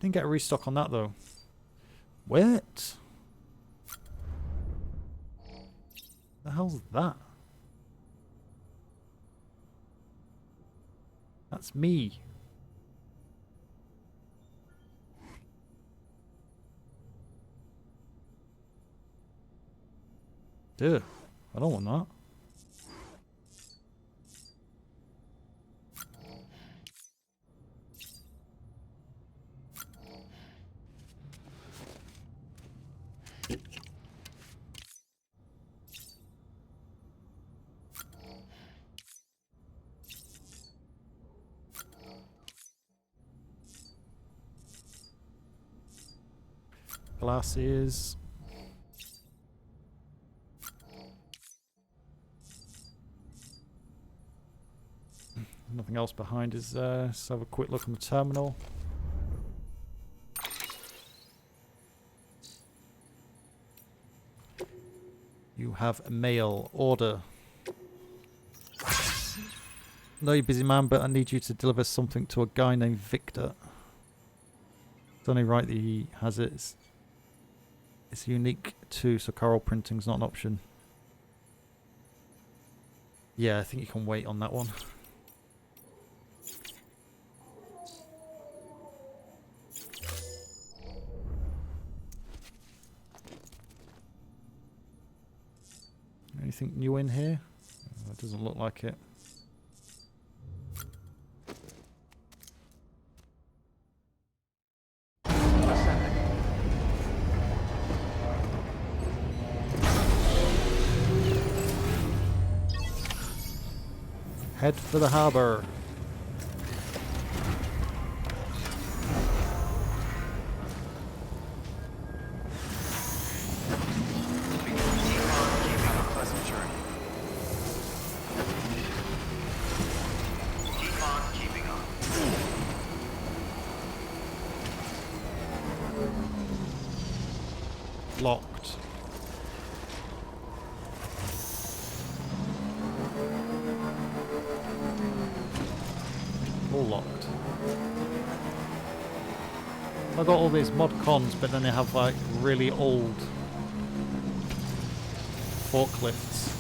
Didn't get a restock on that though. What? The hell's that? That's me. Dude, I don't want that. glasses. Nothing else behind is there. Let's have a quick look on the terminal. You have a mail order. No, you're busy, man, but I need you to deliver something to a guy named Victor. It's only right that he has it. It's unique too, so Coral printing's not an option. Yeah, I think you can wait on that one. Anything new in here? Oh, it doesn't look like it. Head for the harbor. Locked. All locked. I've got all these mod cons, but then they have like really old forklifts.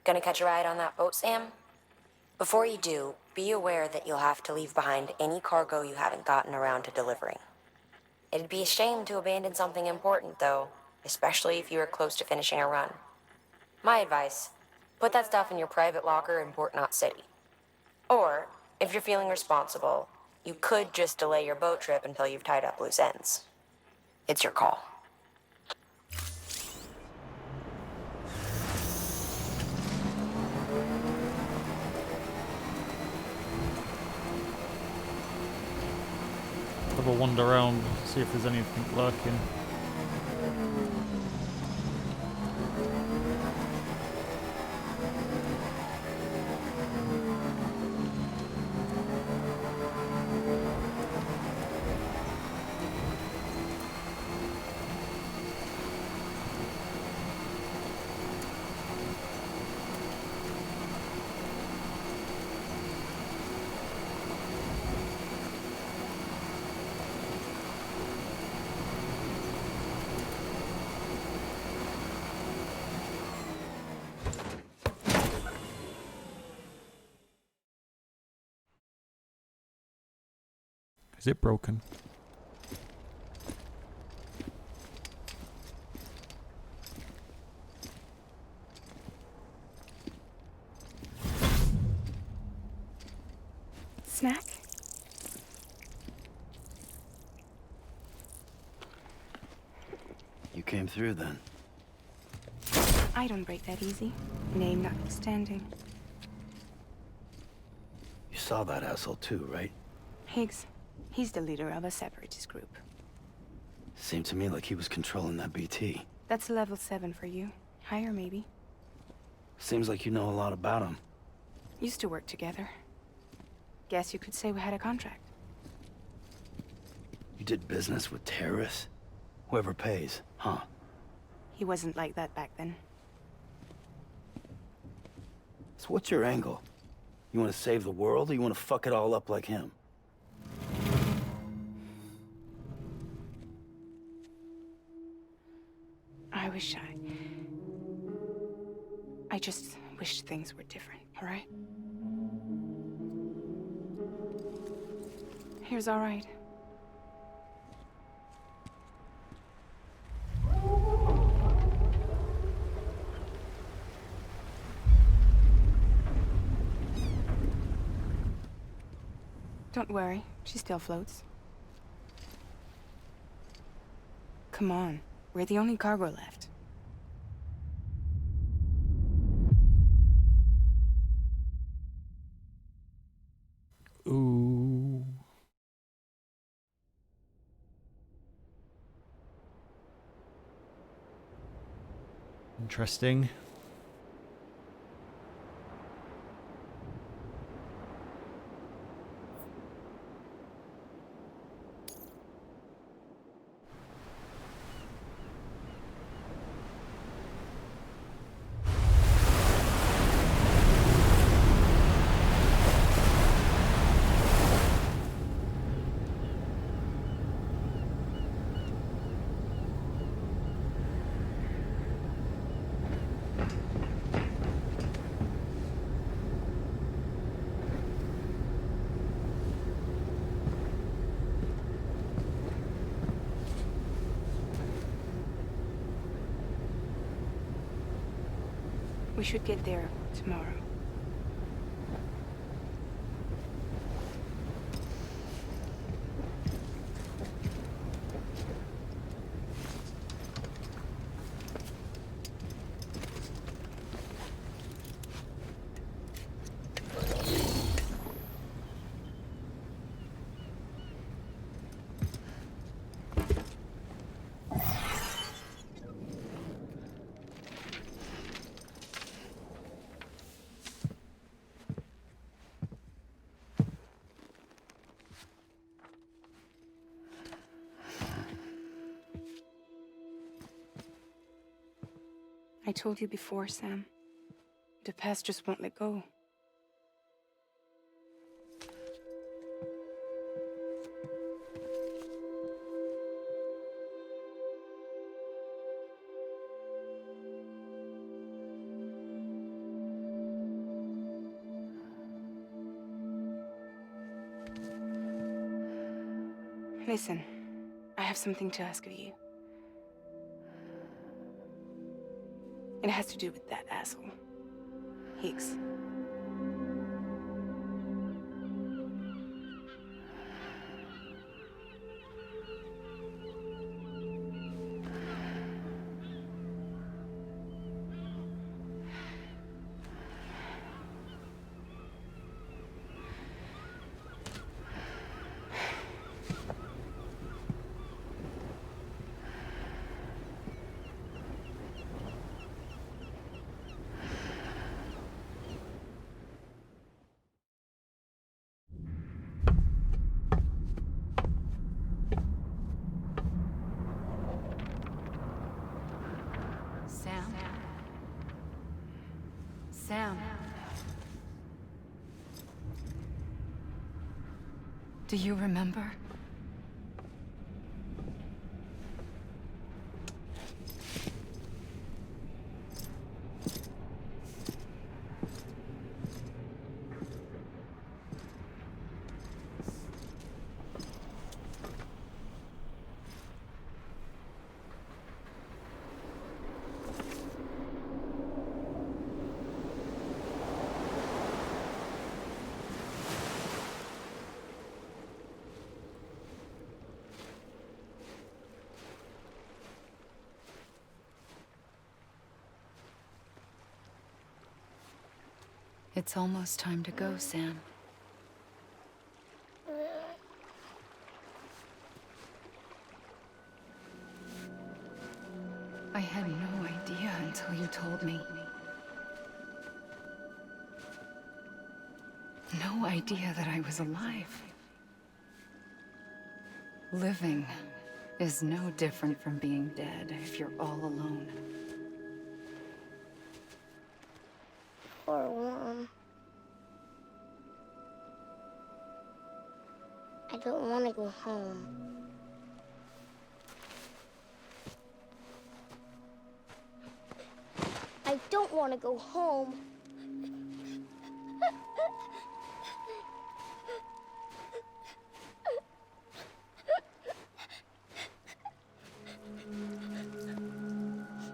Gonna catch a ride on that boat, Sam? Before you do, be aware that you'll have to leave behind any cargo you haven't gotten around to delivering. It'd be a shame to abandon something important, though, especially if you are close to finishing a run. My advice, put that stuff in your private locker in Port Knot City. Or, if you're feeling responsible, you could just delay your boat trip until you've tied up loose ends. It's your call. Have a wander around, see if there's anything lurking. Is it broken? Snack? You came through then. I don't break that easy. Name notwithstanding. You saw that asshole too, right? Higgs. He's the leader of a separatist group. Seemed to me like he was controlling that BT. That's level 7 for you. Higher, maybe. Seems like you know a lot about him. Used to work together. Guess you could say we had a contract. You did business with terrorists? Whoever pays, huh? He wasn't like that back then. So what's your angle? You want to save the world, or you want to fuck it all up like him? I just wished things were different, all right? Here's all right. Don't worry, she still floats. Come on. We're the only cargo left. Ooh. Interesting. We should get there tomorrow. I told you before, Sam. The past just won't let go. Listen, I have something to ask of you. It has to do with that asshole, Higgs. Sam. Do you remember? It's almost time to go, Sam. I had no idea until you told me. No idea that I was alive. Living is no different from being dead if you're all alone. Poor Mom. I don't want to go home. I don't want to go home.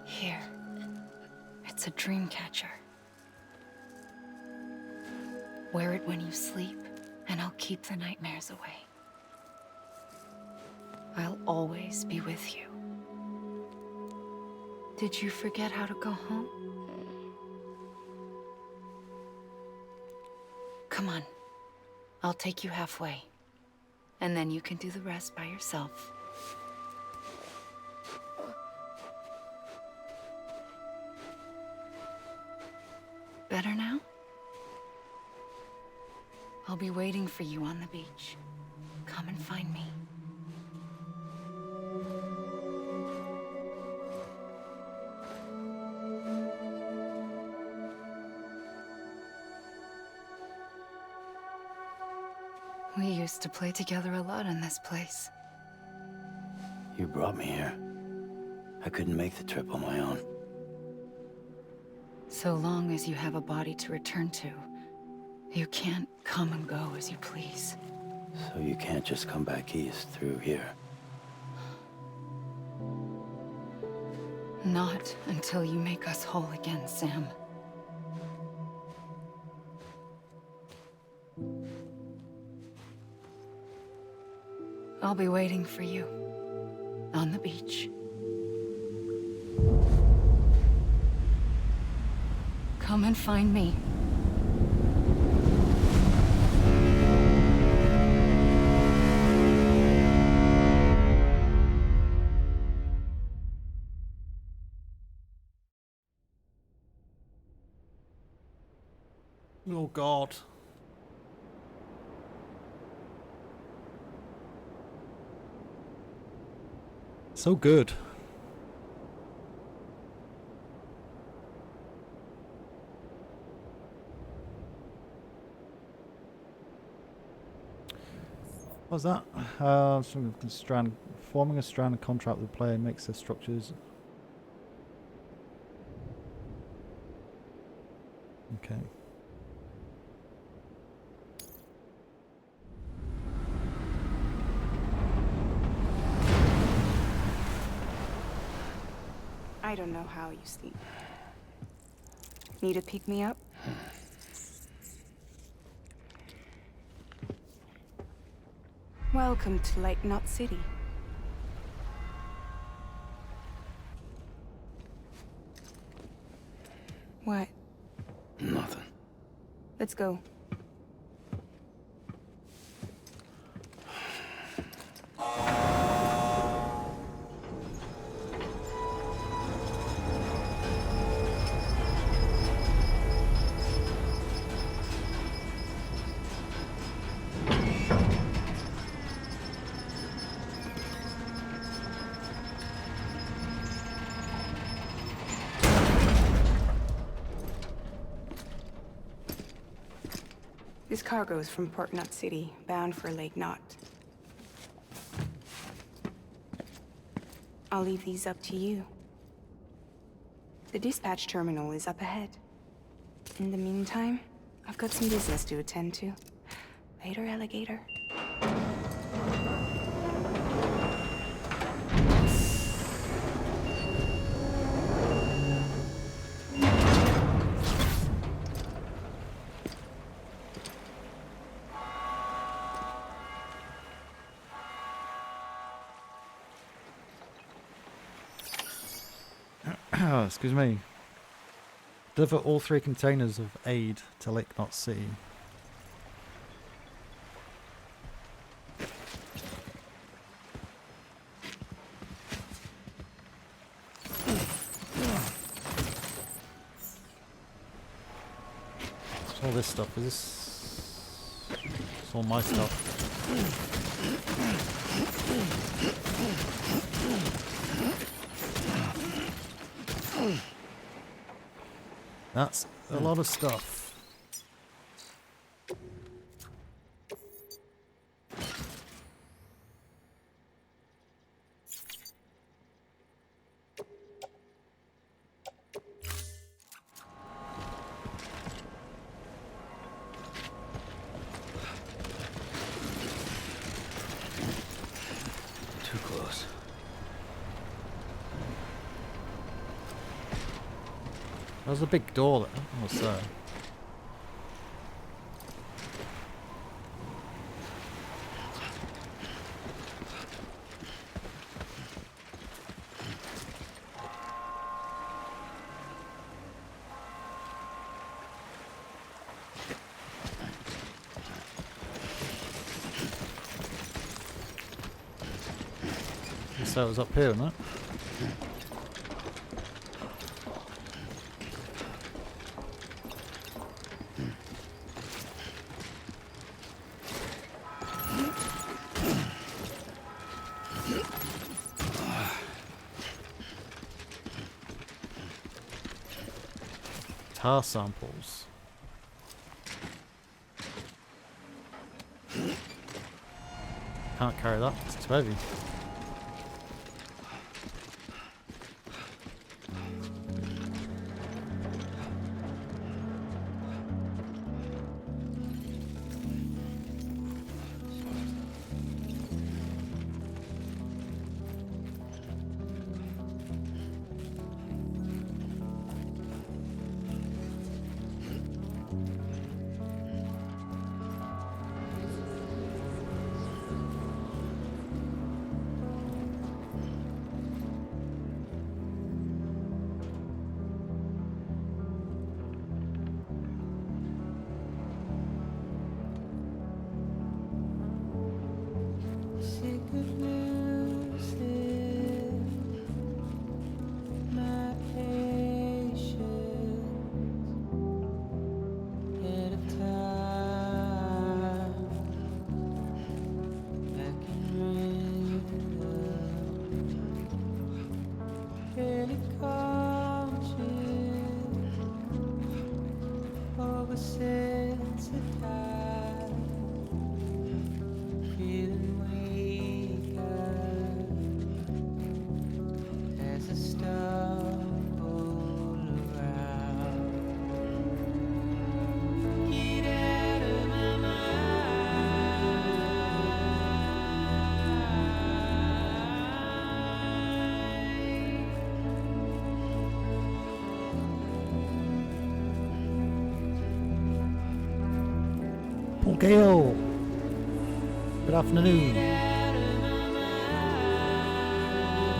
Here. It's a dream catcher. Wear it when you sleep, and I'll keep the nightmares away. I'll always be with you, Did you forget how to go home? Come on. I'll take you halfway. And then you can do the rest by yourself. Better now? I'll be waiting for you on the beach. Come and find me. We used to play together a lot in this place. You brought me here. I couldn't make the trip on my own. So long as you have a body to return to, you can't come and go as you please. So you can't just come back east through here? Not until you make us whole again, Sam. I'll be waiting for you on the beach. Come and find me. Oh God. So good. What's that? Forming a strand contract with the player makes their structures. Okay. I don't know how you sleep. Need to pick me up? Welcome to Lake Knot City. What? Nothing. Let's go. This cargo is from Port Knot City, bound for Lake Knot. I'll leave these up to you. The dispatch terminal is up ahead. In the meantime, I've got some business to attend to. Later, alligator. Excuse me. Deliver all 3 containers of aid to Lake Knot City. What's all this stuff? Is this... It's all my stuff. That's a lot of stuff. Too close. There's a big door there. What's that? So it was up here, wasn't it? Tar samples. Can't carry that, it's too heavy. Gale, good afternoon,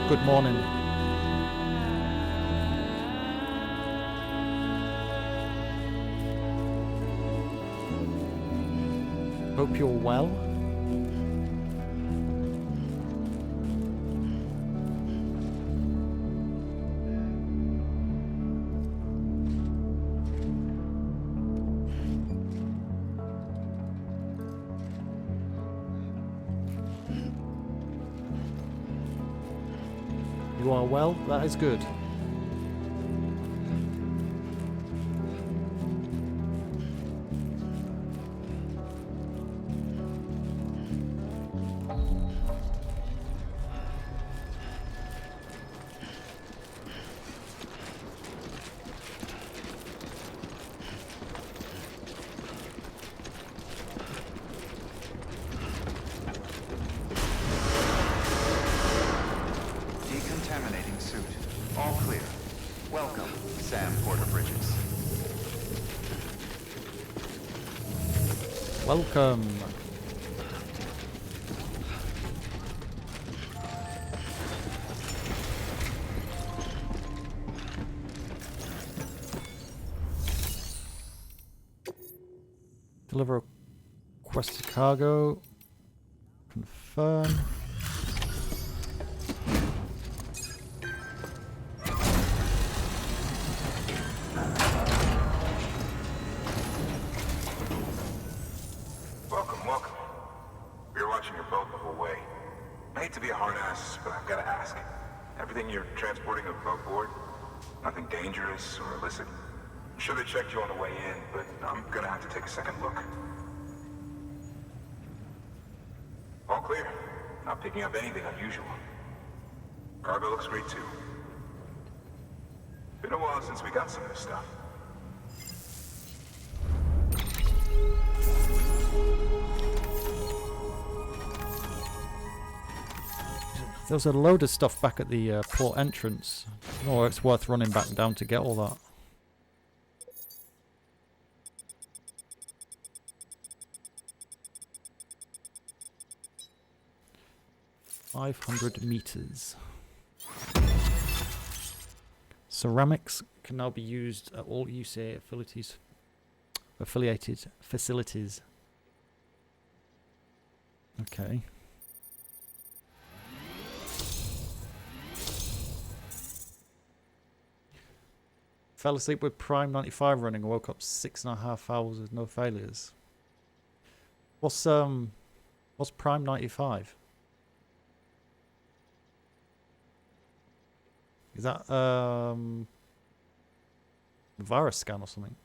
good morning. Hope you're well. You are well, that is good. Decontaminating suit. All clear. Welcome, Sam Porter Bridges. Welcome. Deliver requested cargo. Confirm. Welcome. We were watching your boat the whole way. I hate to be a hard ass, but I've got to ask. Everything you're transporting above board? Nothing dangerous or illicit? I'm sure they checked you on the way in, but I'm gonna have to take a second look. All clear. Not picking up anything unusual. Cargo looks great too. Been a while since we got some of this stuff. There's a load of stuff back at the port entrance. Oh, it's worth running back down to get all that. $500 Ceramics can now be used at all UCA affiliated facilities. Okay. Fell asleep with Prime 95 running and woke up 6.5 hours with no failures. What's Prime 95? Is that virus scan or something?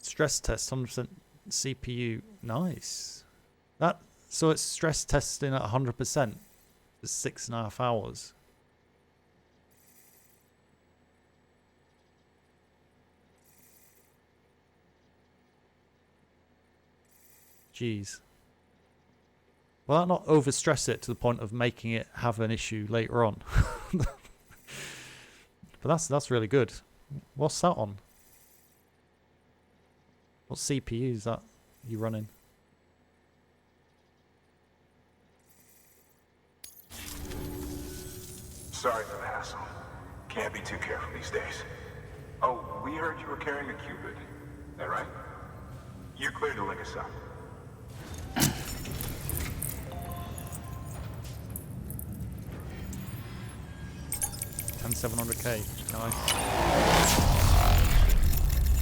Stress test, 100% CPU. Nice. So it's stress testing at 100% for 6.5 hours. Jeez. Will that not overstress it to the point of making it have an issue later on? But that's really good. What's that on? What CPU is that you running? Sorry for the hassle. Can't be too careful these days. Oh, we heard you were carrying a Cupid. That right? You're clear to link us up. 700K. Nice.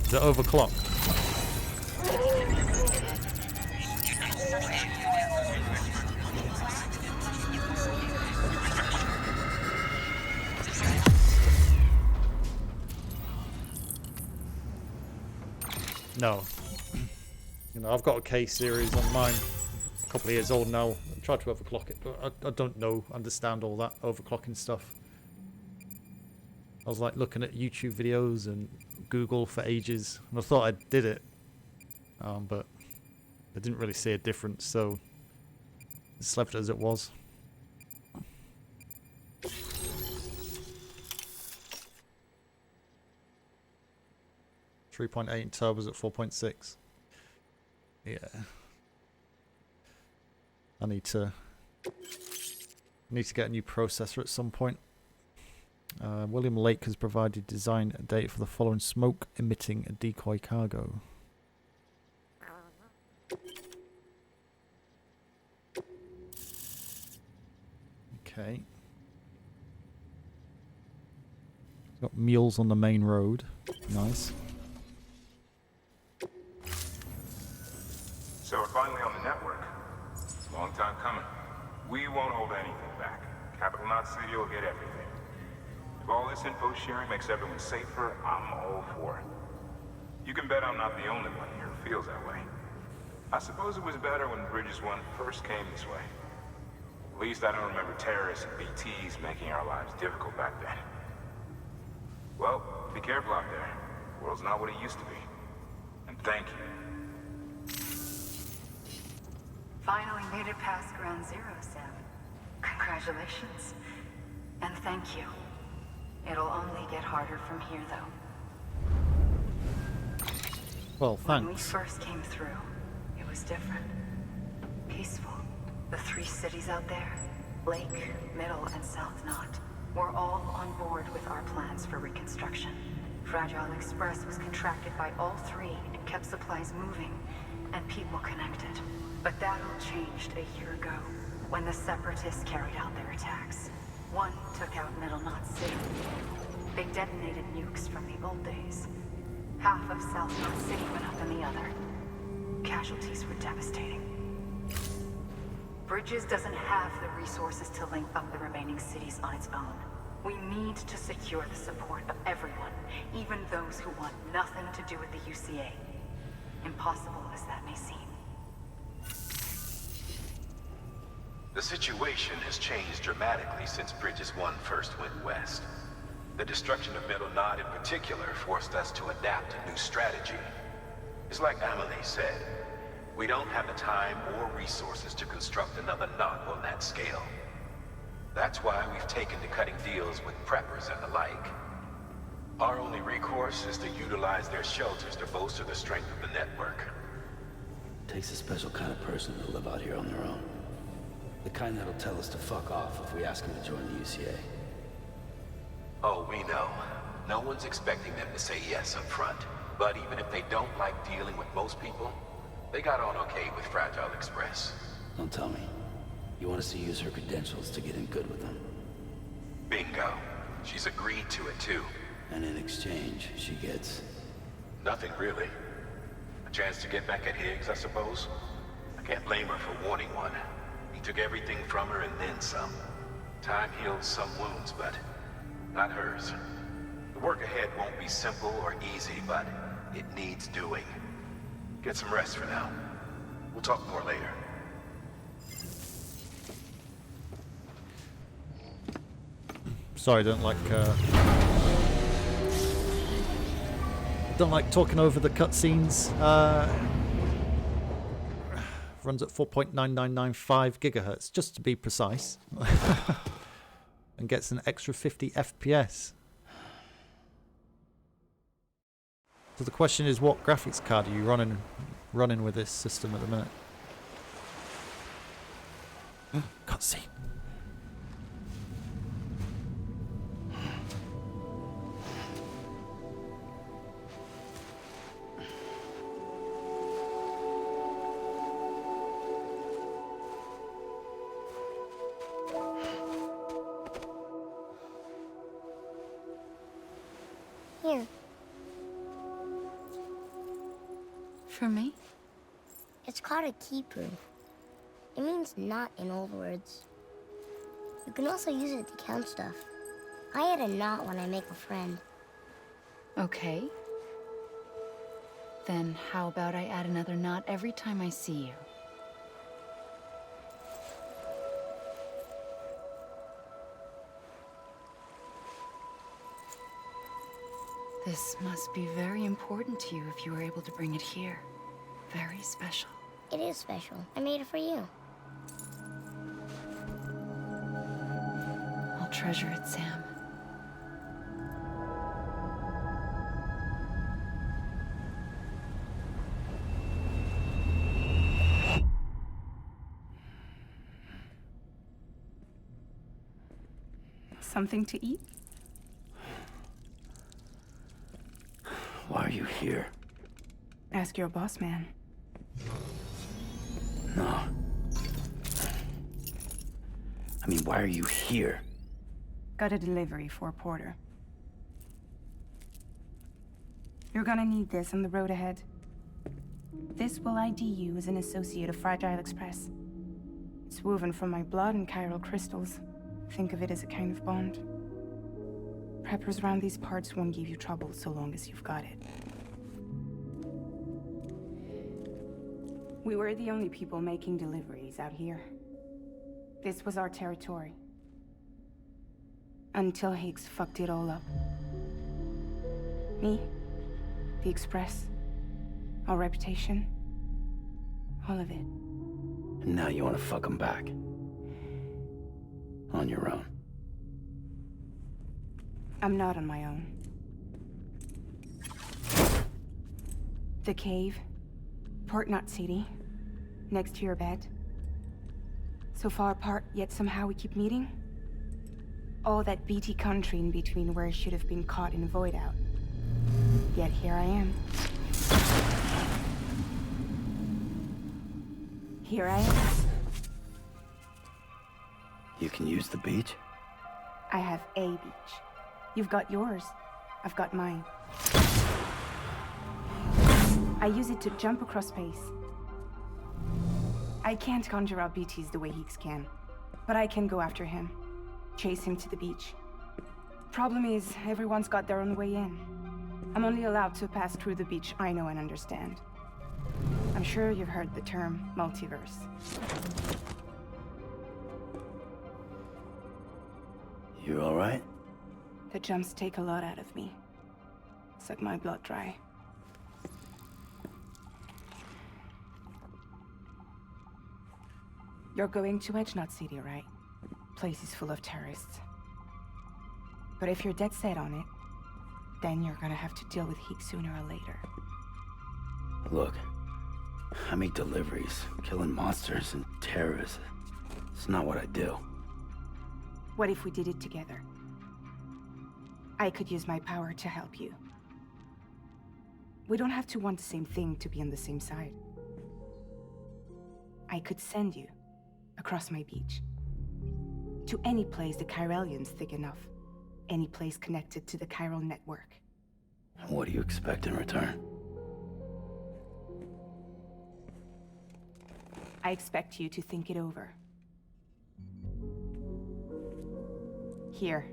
Is it overclocked? No. You know, I've got a K series on mine, a couple of years old now. I tried to overclock it, but I don't understand all that overclocking stuff. I was like looking at YouTube videos and Google for ages, and I thought I did it, but I didn't really see a difference, so it's left as it was. .3.8 and turbos at 4.6. Yeah. I need to get a new processor at some point. William Lake has provided design data for the following smoke emitting decoy cargo. Okay. Got mules on the main road. Nice. So we're finally on the network. Long time coming. We won't hold anything back. Capital Knot City will get everything. If all this info sharing makes everyone safer, I'm all for it. You can bet I'm not the only one here who feels that way. I suppose it was better when Bridges 1 first came this way. At least I don't remember terrorists and BTs making our lives difficult back then. Well, be careful out there. The world's not what it used to be. And thank you. Finally made it past Ground Zero, Sam. Congratulations. And thank you. It'll only get harder from here, though. Well, thanks. When we first came through, it was different. Peaceful. The 3 cities out there, Lake, Middle, and South Knot, were all on board with our plans for reconstruction. Fragile Express was contracted by all 3 and kept supplies moving and people connected. But that all changed a year ago, when the Separatists carried out their attacks. One took out Middle Knot City. They detonated nukes from the old days. Half of South Knot City went up in the other. Casualties were devastating. Bridges doesn't have the resources to link up the remaining cities on its own. We need to secure the support of everyone, even those who want nothing to do with the UCA. Impossible as that may seem. The situation has changed dramatically since Bridges 1 first went west. The destruction of Middle Knot in particular forced us to adapt a new strategy. It's like Amelie said, we don't have the time or resources to construct another knot on that scale. That's why we've taken to cutting deals with preppers and the like. Our only recourse is to utilize their shelters to bolster the strength of the network. Takes a special kind of person to live out here on their own. The kind that'll tell us to fuck off if we ask him to join the UCA. Oh, we know. No one's expecting them to say yes up front. But even if they don't like dealing with most people, they got on okay with Fragile Express. Don't tell me. You want us to use her credentials to get in good with them? Bingo. She's agreed to it too. And in exchange, she gets... Nothing really. A chance to get back at Higgs, I suppose. I can't blame her for wanting one. He took everything from her and then some. Time heals some wounds, but not hers. The work ahead won't be simple or easy, but it needs doing. Get some rest for now. We'll talk more later. Sorry, I don't like talking over the cutscenes. Runs at 4.9995 gigahertz, just to be precise, and gets an extra 50 FPS. So the question is, what graphics card are you running with this system at the minute? Cutscene. Here. For me? It's called a keeper. It means knot in old words. You can also use it to count stuff. I add a knot when I make a friend. Okay. Then how about I add another knot every time I see you? This must be very important to you if you were able to bring it here. Very special. It is special. I made it for you. I'll treasure it, Sam. Something to eat? Why are you here? Ask your boss man. No. I mean, why are you here? Got a delivery for Porter. You're gonna need this on the road ahead. This will ID you as an associate of Fragile Express. It's woven from my blood and chiral crystals. Think of it as a kind of bond. Preppers around these parts won't give you trouble so long as you've got it. We were the only people making deliveries out here. This was our territory. Until Higgs fucked it all up. Me, the Express, our reputation, all of it. And now you want to fuck him back. On your own. I'm not on my own. The cave, Port Knot City, next to your bed. So far apart, yet somehow we keep meeting. All that BT country in between where I should have been caught in a void out. Yet here I am. Here I am. You can use the beach? I have a beach. You've got yours. I've got mine. I use it to jump across space. I can't conjure out BTs the way Higgs can, but I can go after him. Chase him to the beach. Problem is, everyone's got their own way in. I'm only allowed to pass through the beach I know and understand. I'm sure you've heard the term multiverse. You all right? The jumps take a lot out of me. Suck my blood dry. You're going to Edge Knot City, right? Place is full of terrorists. But if you're dead set on it, then you're gonna have to deal with Higgs sooner or later. Look, I make deliveries, killing monsters and terrorists. It's not what I do. What if we did it together? I could use my power to help you. We don't have to want the same thing to be on the same side. I could send you across my beach. To any place the Chiralian's thick enough. Any place connected to the Chiral network. What do you expect in return? I expect you to think it over. Here.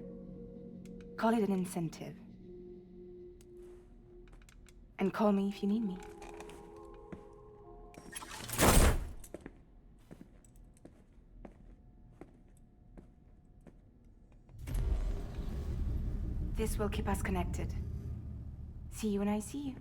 Call it an incentive. And call me if you need me. This will keep us connected. See you when I see you.